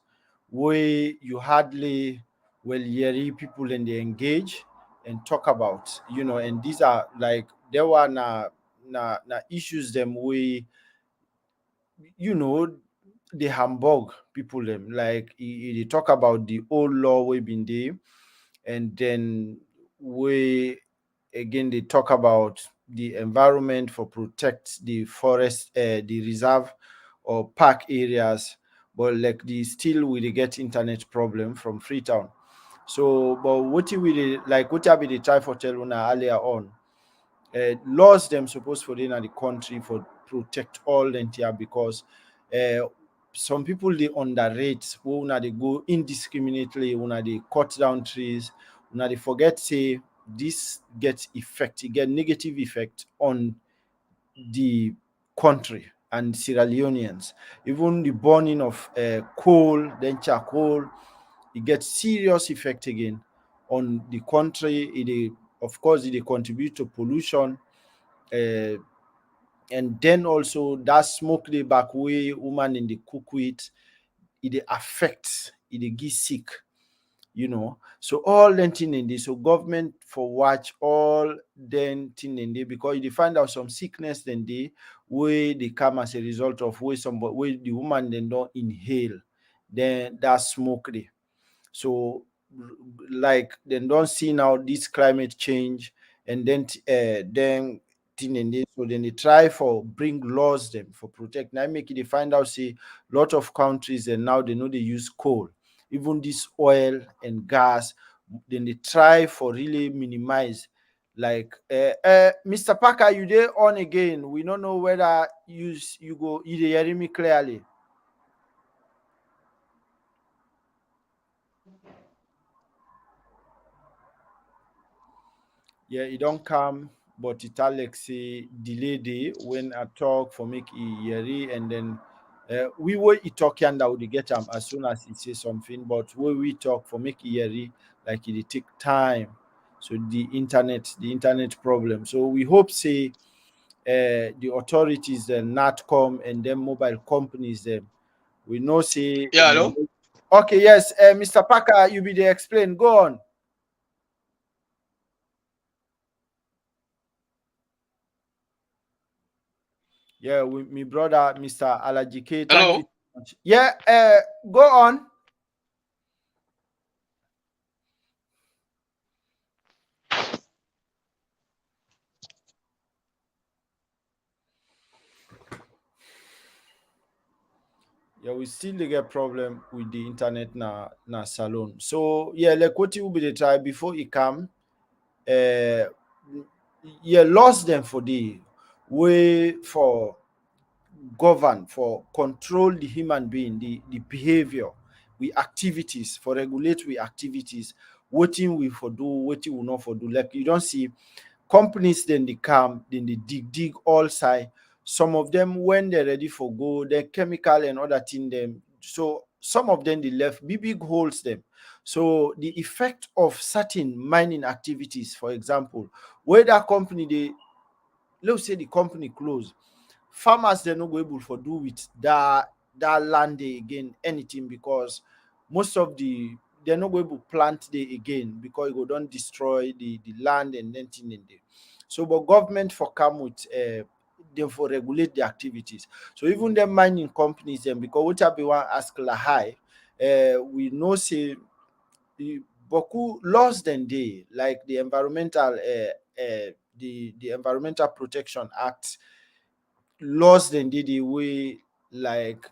where you hardly will hear people and they engage and talk about, and these are like there were na issues them we, you know, the Hamburg people them like they talk about the old law we been there, and then we again they talk about the environment for protect the forest, the reserve or park areas, but like the still we dey get internet problem from Freetown. So but what I be dey try for tell una earlier on, laws them supposed for in the country for protect all the entire, because uh, some people they underrate una they go indiscriminately, una they cut down trees, una they forget say this gets effect, it get negative effect on the country and Sierra Leoneans. Even the burning of coal, then charcoal, it gets serious effect again on the country. Of course, it contribute to pollution, uh, and then also that smoke the back way woman in the cook with, it dey affect, it dey give sick, so all them thing in this, so government for watch all them thing in there, because you find out some sickness then they where they come as a result of where somebody where the woman then don't inhale then that smoke there. So like they don't see now this climate change, and then thing in this, so then they try for bring laws them for protect. Now make it they find out say lot of countries and now they know they use coal, even this oil and gas, then they try for really minimize. Like Mr. Parker, you there on again? We don't know whether you go you dey hearing me clearly. Yeah, it don't come, but it Alex say delay day when I talk for make e and then we were e talk and that would get him as soon as he say something, but when we talk for make like it take time. So the internet problem. So we hope say the authorities then not come, and then mobile companies them we know say Yeah, them. hello. Okay, yes, Mr. Parker, you be the explain. Go on. Yeah, with me brother, Mr. Alajike. Thank you Hello. so much. Yeah, go on. Yeah, we still dey get problem with the internet na salon. So yeah, like what you be the try before it come. Uh, yeah, lost them for the way for govern, for control the human being, the behavior, we activities, for regulate we activities, wetin we for do, wetin we not for do. Like you don't see companies then they come, then they dig all side. Some of them when they're ready for go, the chemical and other thing them. So some of them they left big holes them. So the effect of certain mining activities, for example, where that company they, let's say the company close, farmers they're not able for do with that land they again anything, because most of they're not able to plant they again because it go don't destroy the land and anything in there. So but government for come with them for regulate the activities. So even the mining companies them, because what I be want ask Lahai, we know say the Boku laws than they like the environmental the Environmental Protection Act laws then did the way like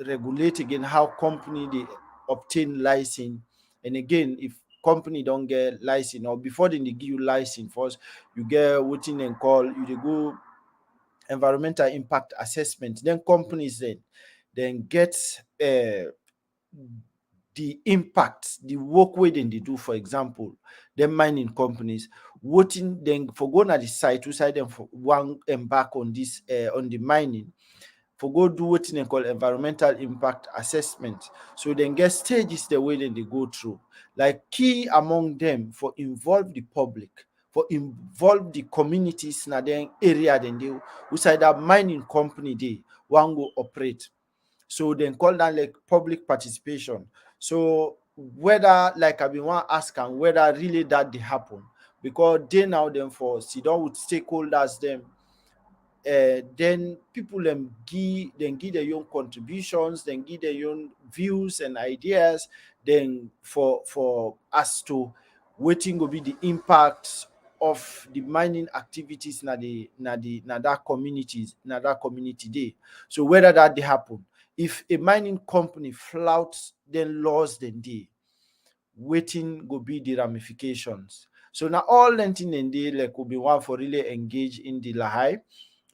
regulate again how company they obtain license. And again, if company don't get license, or before they give you license first, you get what and call you they go environmental impact assessment. Then companies then get the impact, the work wey dem dey do. For example, dem mining companies, wetin dem for go na the site, who side dem for wan embark on this on the mining, for go do wetin dem call environmental impact assessment. So dem get stages the way dem dey go through. Like key among them for involve the public, for involve the communities na dem area dem dey, who side that mining company dey wan go operate. So then call that like public participation. So whether like I been want ask and whether really that they happen, because they now them for sit down with stakeholders them, then people give their own contributions, then give their own views and ideas, then for us to waiting will be the impact of the mining activities na that community day. So whether that they happen, if a mining company flouts then laws then they waiting go be the ramifications. So now all lentin and they like will be one for really engage in the lahai,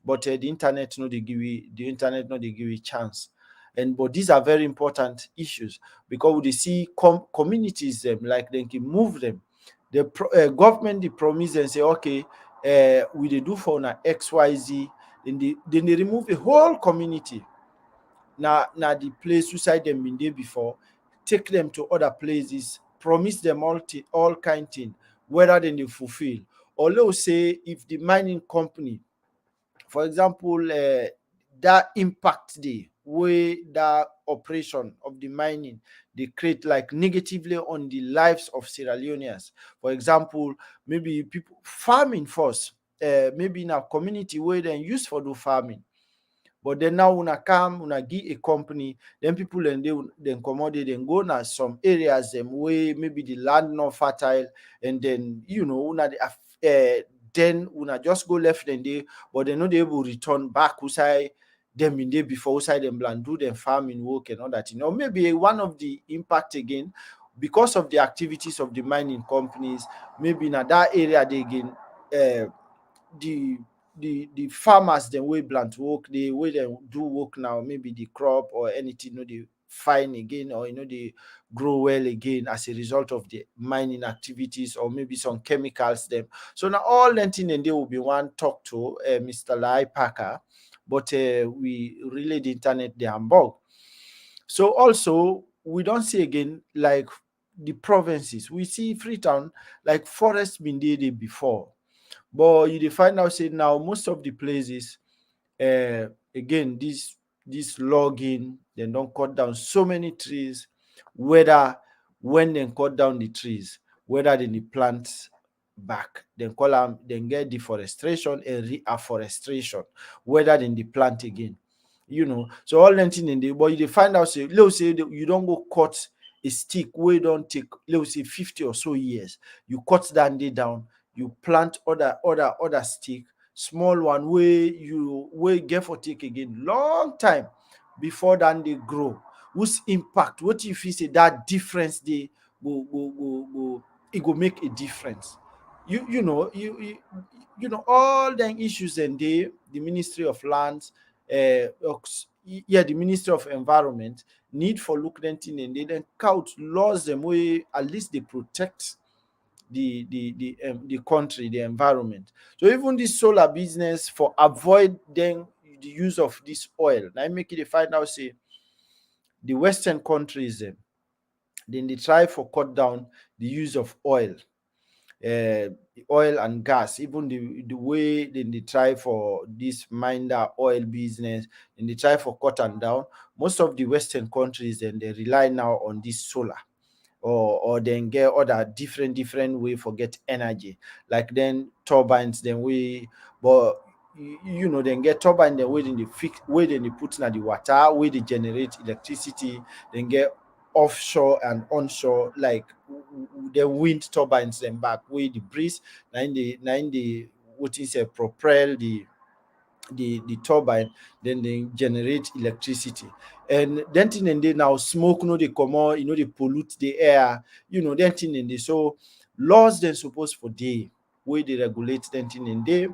but the internet no they give you chance. And but these are very important issues, because we see communities them like they can move them. The government they promise and say okay, we they do for na XYZ, then they remove a whole community. Now the place suicide them been there before, take them to other places, promise them all kind thing, whether then they fulfill. Or let's say if the mining company, for example, that impact the way that operation of the mining they create like negatively on the lives of Sierra Leoneans. For example, maybe people farming first, maybe in a community where they use for do farming, but then now una come, una give a company, then people and they then commodity then go na some areas them where maybe the land not fertile, and then una then una just go left then they, but they not able to return back who side them in day before, who side them land do them farming work and all that. Maybe one of the impact again, because of the activities of the mining companies, maybe in that area they again the farmers them way plant work, the way they do work now, maybe the crop or anything, they fine again, or they grow well again as a result of the mining activities, or maybe some chemicals them. So now all lentin and they will be one talk to Mr. Lai Parker, but we relay the internet the Hamburg. So also we don't see again like the provinces. We see Freetown like forest been there before, but you dey find out say now most of the places, again this logging, they don't cut down so many trees, whether when they cut down the trees, whether they plant back, then call them, then get deforestation and reforestation, whether they plant again. So all that thing in the, but you dey find out say let's say you don't go cut a stick where don't take let's say 50 or so years, you cut that day down, you plant other stick, small one where get for take again long time before then they grow. Whose impact, what if you say that difference they go it go make a difference. All the issues and the Ministry of Lands, the Ministry of Environment need for look renting, and they then count laws them way at least they protect the country, the environment. So even this solar business for avoid then the use of this oil. Now make it find out say the Western countries then they try for cut down the use of uh, oil and gas. Even the way then they try for this minder oil business, and they try for cut and down. Most of the Western countries then they rely now on this solar, or then get other different way for get energy, like then turbines then we, but then get turbine then where then they fix, where then they put in the water, where they generate electricity, then get offshore and onshore, like the wind turbines then back where the breeze nine the what is a propel the turbine, then they generate electricity. And then thing and they now smoke no they come on, they pollute the air, then thing and they, so laws then supposed for day where they regulate then thing and they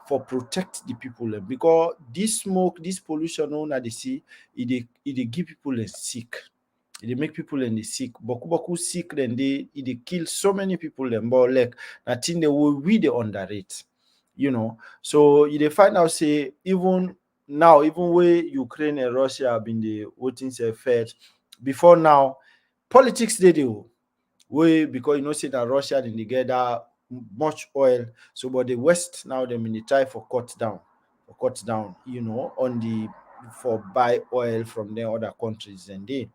for protect the people because this smoke, this pollution on at the sea, it dey give people sick. It dey make people and they sick. Boku sick then they kill so many people them, but like I think they will we they underrate. So you dey find out say even now, even where Ukraine and Russia have been the voting say fed before now, politics they do wey because say that Russia didn't get that much oil. So but the West now them in the try for cut down, on the for buy oil from the other countries and they.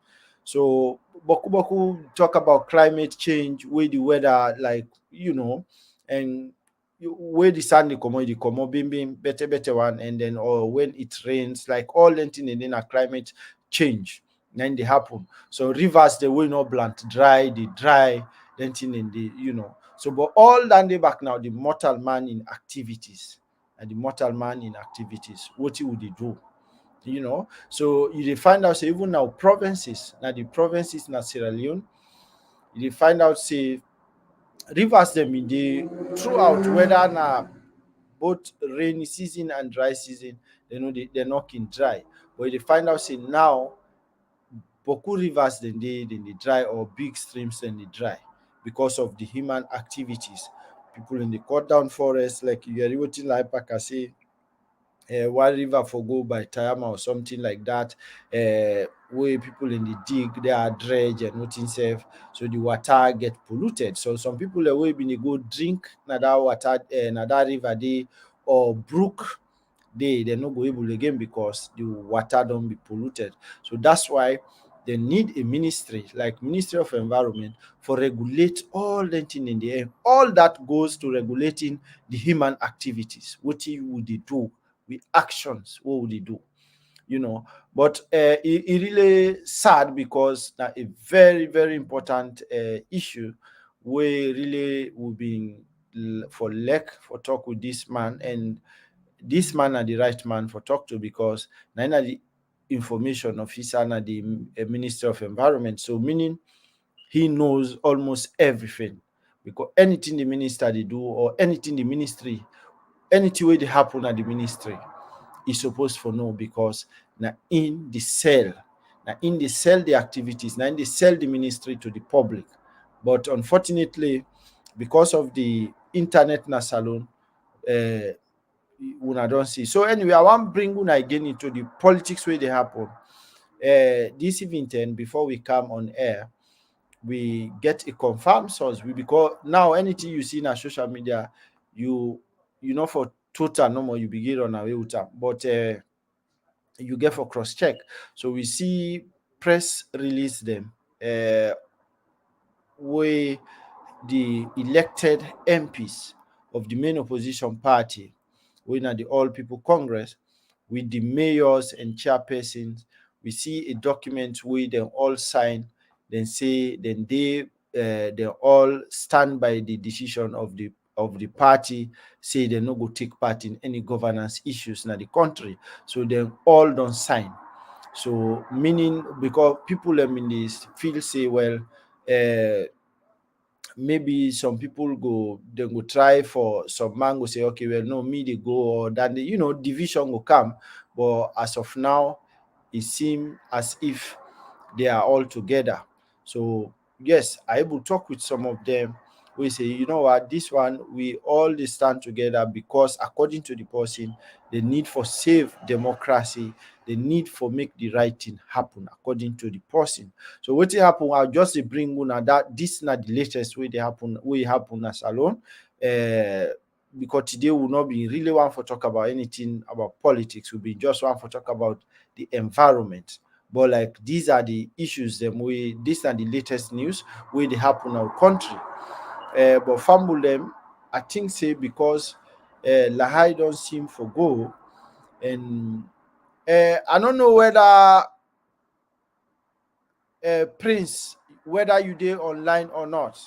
So Boku talk about climate change, where the weather like and where the sun dey comot bim better one, and then or when it rains, like all anything and then a climate change then they happen. So rivers they will not plant dry, they dry, then thing in the So but all that day back now, the mortal man in activities, and the mortal man in activities, what he would he do? So you dey find out say even now provinces, now the provinces na Sierra Leone, you dey find out say rivers them in the throughout, whether na both rainy season and dry season, they're not in dry. But you dey find out say now boku rivers then they dry, or big streams then they dry because of the human activities. People in the cut down forest, like you are wetin like Paka say, one river for go by Tayama or something like that, where people in the dig they are dredge and nothing safe, so the water get polluted. So some people away been dey go drink na that water, na that river dey, or brook they no go able again because the water don't be polluted. So that's why they need a ministry like Ministry of Environment for regulate all that thing in the air. All that goes to regulating the human activities. What would they do with actions? What would they do? But it really sad because that a very very important issue we really will be for lack for talk with this man, and this man are the right man for talk to, because na the information officer na the Minister of Environment, so meaning he knows almost everything, because anything the minister they do, or anything the ministry, anything wey dey happen at the ministry, e suppose for know, because na in the sell, the activities, na in dey sell the ministry to the public. But unfortunately, because of the internet na salon, una don see. So anyway, I wan bring una again into the politics wey dey happen this evening. Before we come on air, we get a confirmed source. Because now anything you see in our social media, you know for total no more, you begin on away with am, but you get for cross check. So we see press release them wey the elected MPs of the main opposition party, wey na the All People Congress, with the mayors and chairpersons, we see a document wey dem all sign. Then say then they all stand by the decision of the party, say they no go take part in any governance issues in the country. So they all don't sign. So meaning, because people in this feel say, well, maybe some people they go try for some man go say, okay, well, no, me they go, or then division will come. But as of now, it seems as if they are all together. So yes, I will talk with some of them we say, you know what, this one we all stand together because according to the person, the need for safe democracy, the need for make the right thing happen according to the person. So what happen, I'll just bring una that this is not the latest way they happen as alone. Because today will not be really one for talk about anything about politics, will be just one for talk about the environment. But like these are the issues them we these are the latest news where they happen in our country. But fumble them, I think say because Lahai don't seem for go, and I don't know whether Prince, whether you there online or not.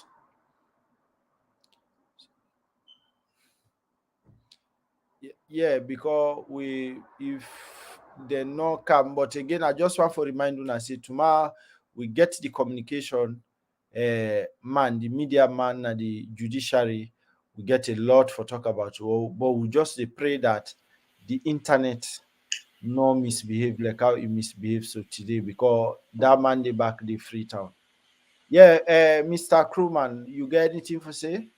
Yeah, because if they no come, but again, I just want to remind you and say tomorrow we get the communication man, the media man, and the judiciary. We get a lot for talk about, but we just pray that the internet no misbehave like how it misbehaves so today, because that Monday back the Freetown. Yeah, Mr. Crewman, you get anything for say?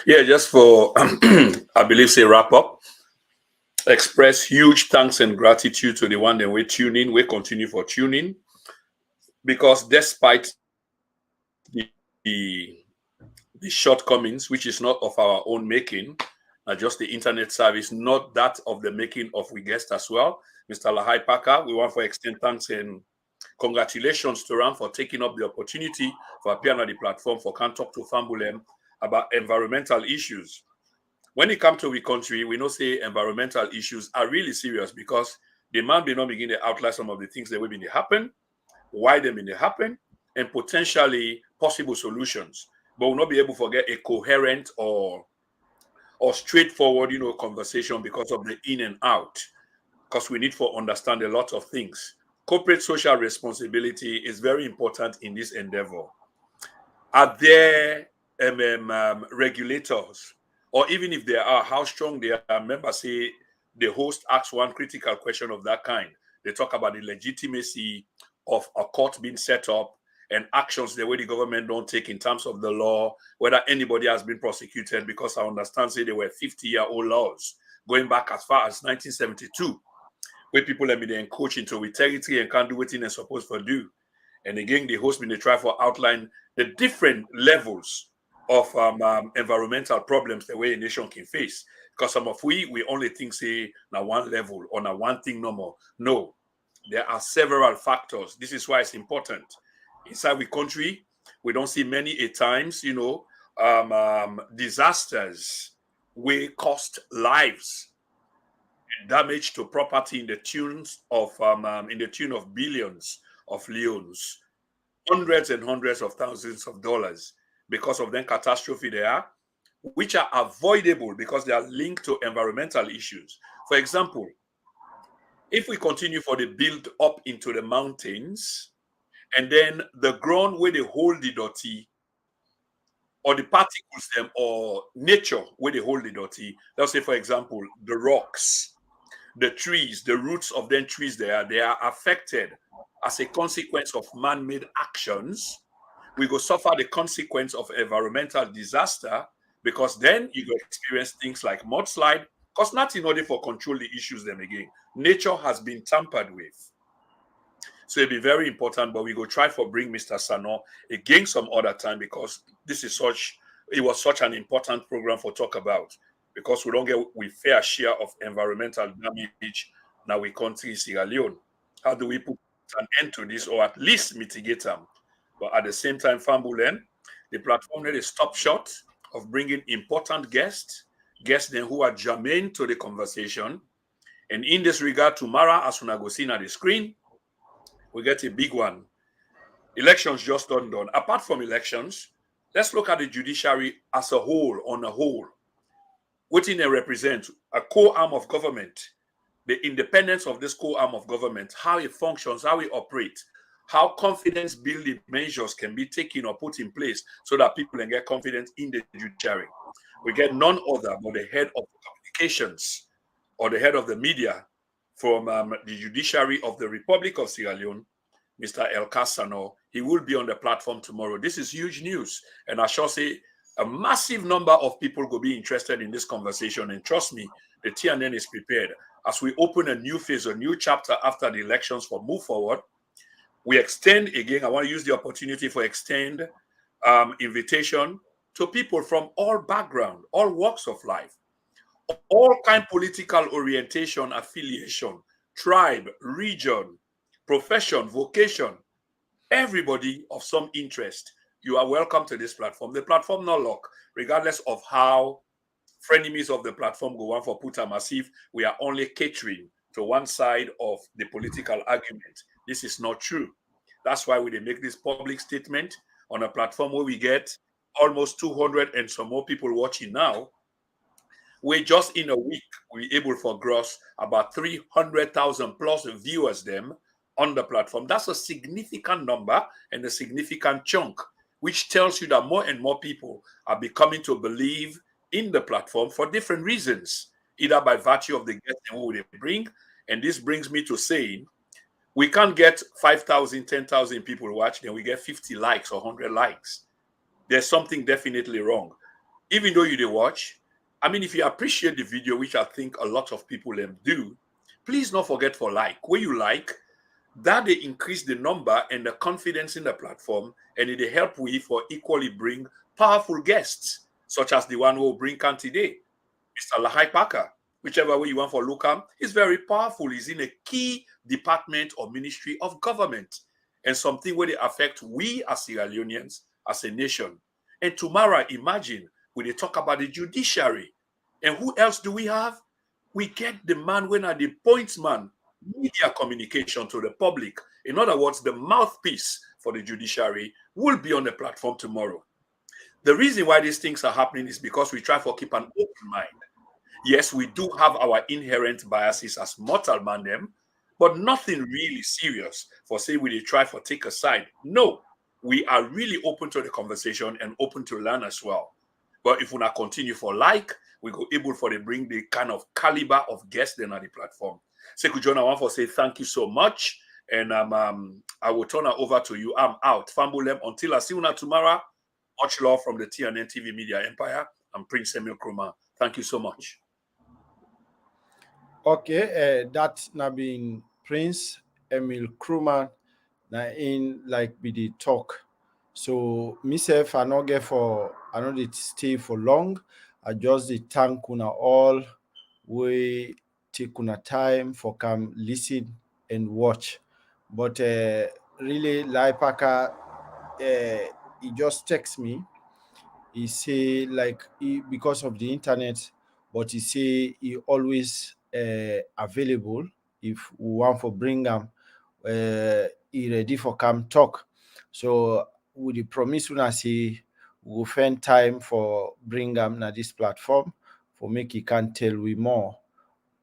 Yeah, just for I believe say wrap up. Express huge thanks and gratitude to the one that we tune in, we continue for tuning, because despite the shortcomings, which is not of our own making, just the internet service, not that of the making of we guest as well, Mr. Lahai Parker, we want to extend thanks and congratulations to Ram for taking up the opportunity for appearing on the platform for Can Talk to Fambulem about environmental issues. When it comes to the country, we know say environmental issues are really serious, because the man may not begin to outline some of the things that will be happen, why they may happen, and potentially possible solutions. But we'll not be able to get a coherent or straightforward, conversation because of the in and out. Because we need to understand a lot of things. Corporate social responsibility is very important in this endeavor. Are there regulators, or even if there are, how strong they are? Members say the host asks one critical question of that kind. They talk about the legitimacy of a court being set up and actions the way the government don't take in terms of the law, whether anybody has been prosecuted, because I understand say they were 50-year-old laws going back as far as 1972, where people have been encroaching into with territory and can't do what they're supposed to do. And again, the host been try for outline the different levels of environmental problems the way a nation can face. Because some of we only think say now one level or now one thing no more. No, there are several factors. This is why it's important. Inside the country, we don't see many a times, disasters will cost lives, damage to property in the tune of billions of leones, hundreds and hundreds of thousands of dollars because of the catastrophe they are, which are avoidable because they are linked to environmental issues. For example, if we continue for the build up into the mountains, and then the ground where they hold the dirty, or the particles them, or nature where they hold the dirty, let's say for example, the rocks, the trees, the roots of them trees they are affected as a consequence of man-made actions. We go suffer the consequence of environmental disaster, because then you go experience things like mudslide, because not in order for control the issues them again. Nature has been tampered with. So it'll be very important, but we go try for bring Mr. Sano again some other time, because it was such an important program for talk about, because we don't get we fair share of environmental damage now we country Sierra Leone. How do we put an end to this, or at least mitigate them? But at the same time, Fambulen, the platform really stop short of bringing important guests then who are germane to the conversation. And in this regard, tomorrow, as we go see on the screen, we get a big one. Elections just done. Apart from elections, let's look at the judiciary as a whole, on a whole. What they represent, a core arm of government, the independence of this core arm of government, how it functions, how it operates, how confidence building measures can be taken or put in place so that people can get confidence in the judiciary. We get none other but the head of communications, or the head of the media from the judiciary of the Republic of Sierra Leone, Mr. El Cassano. He will be on the platform tomorrow. This is huge news. And I shall say, A massive number of people will be interested in this conversation. And trust me, the TNN is prepared. As we open a new phase, a new chapter after the elections for Move Forward, we extend again. I want to use the opportunity for extend invitation to people from all background, all walks of life, all kind political orientation, affiliation, tribe, region, profession, vocation, everybody of some interest. You are welcome to this platform. The platform not lock, regardless of how frenemies of the platform go on for put a massive. We are only catering to one side of the political argument. This is not true. That's why we make this public statement on a platform where we get almost 200 and some more people watching now. We just in a week, we able for gross about 300,000 plus viewers them on the platform. That's a significant number and a significant chunk, which tells you that more and more people are becoming to believe in the platform for different reasons, either by virtue of the guests who they bring. And this brings me to saying, we can't get 5,000, 10,000 people watch, then we get 50 likes or 100 likes. There's something definitely wrong. Even though you watch, I mean, if you appreciate the video, which I think a lot of people do, please don't forget for like. Where you like, that they increase the number and the confidence in the platform, and it help we for equally bring powerful guests, such as the one who will bring can today, Mr. Lahai Parker. Whichever way you want for Lucam, he's very powerful. He's in a key department or ministry of government, and something where they affect we as Sierra Leoneans, as a nation. And tomorrow, imagine, when they talk about the judiciary, and who else do we have? We get the man when at the points man, media communication to the public. In other words, the mouthpiece for the judiciary will be on the platform tomorrow. The reason why these things are happening is because we try to keep an open mind. Yes, we do have our inherent biases as mortal man them, but nothing really serious for say we try for take a side. No, we are really open to the conversation and open to learn as well. But if we not continue for like, we go able for to bring the kind of caliber of guests then on the platform. Sekou John, I want to say thank you so much. And I will turn it over to you. I'm out. Fambulem, until I see you tomorrow. Much love from the TNN TV Media Empire. I'm Prince Emil Krumah. Thank you so much. Okay, that na been Prince Emil Krumah na in like be the talk. So myself I not get for I know it stay for long. I just the thank una all we take una time for come listen and watch. But really Laipaka he just text me. He say like because of the internet, but he say he always available if we want for bring him. He ready for come talk. So with the promise when I say we will find time for bring him na this platform for make he can tell we more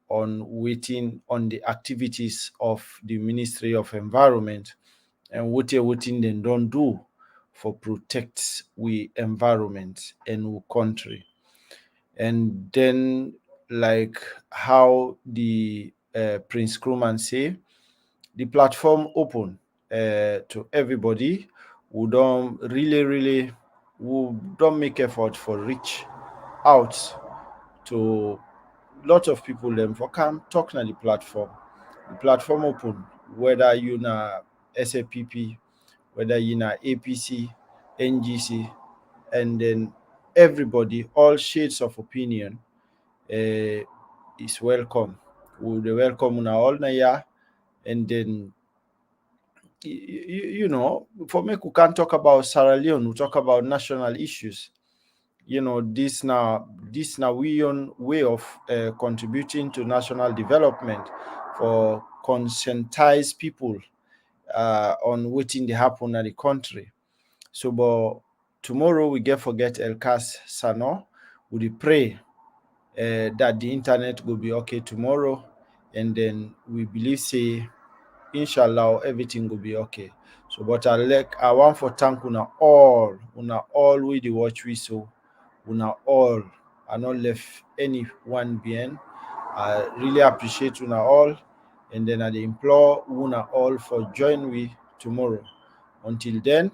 on waiting on the activities of the Ministry of Environment and what they don't do for protect we environment and we country. And then like how the Prince Krumah say, the platform open to everybody who don't really who don't make effort for reach out to lot of people them for come talk on the platform. The platform open whether you na SAPP, whether you na APC, NGC, and then everybody, all shades of opinion is welcome. We will welcome una all na ya, and then you know, for me we can talk about Sierra Leone, we talk about national issues. You know, this now we own way of contributing to national development for conscientize people on waiting they happen in the country. So but tomorrow we get forget El Cas Sano. We pray that the internet will be okay tomorrow, and then we believe say inshallah everything will be okay. So but I want for thank una all we the watch we so una all I not left anyone behind. I really appreciate una all, and then I implore una all for join we tomorrow. Until then,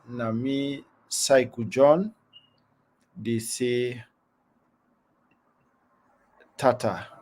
na me Sekou John they say Tata.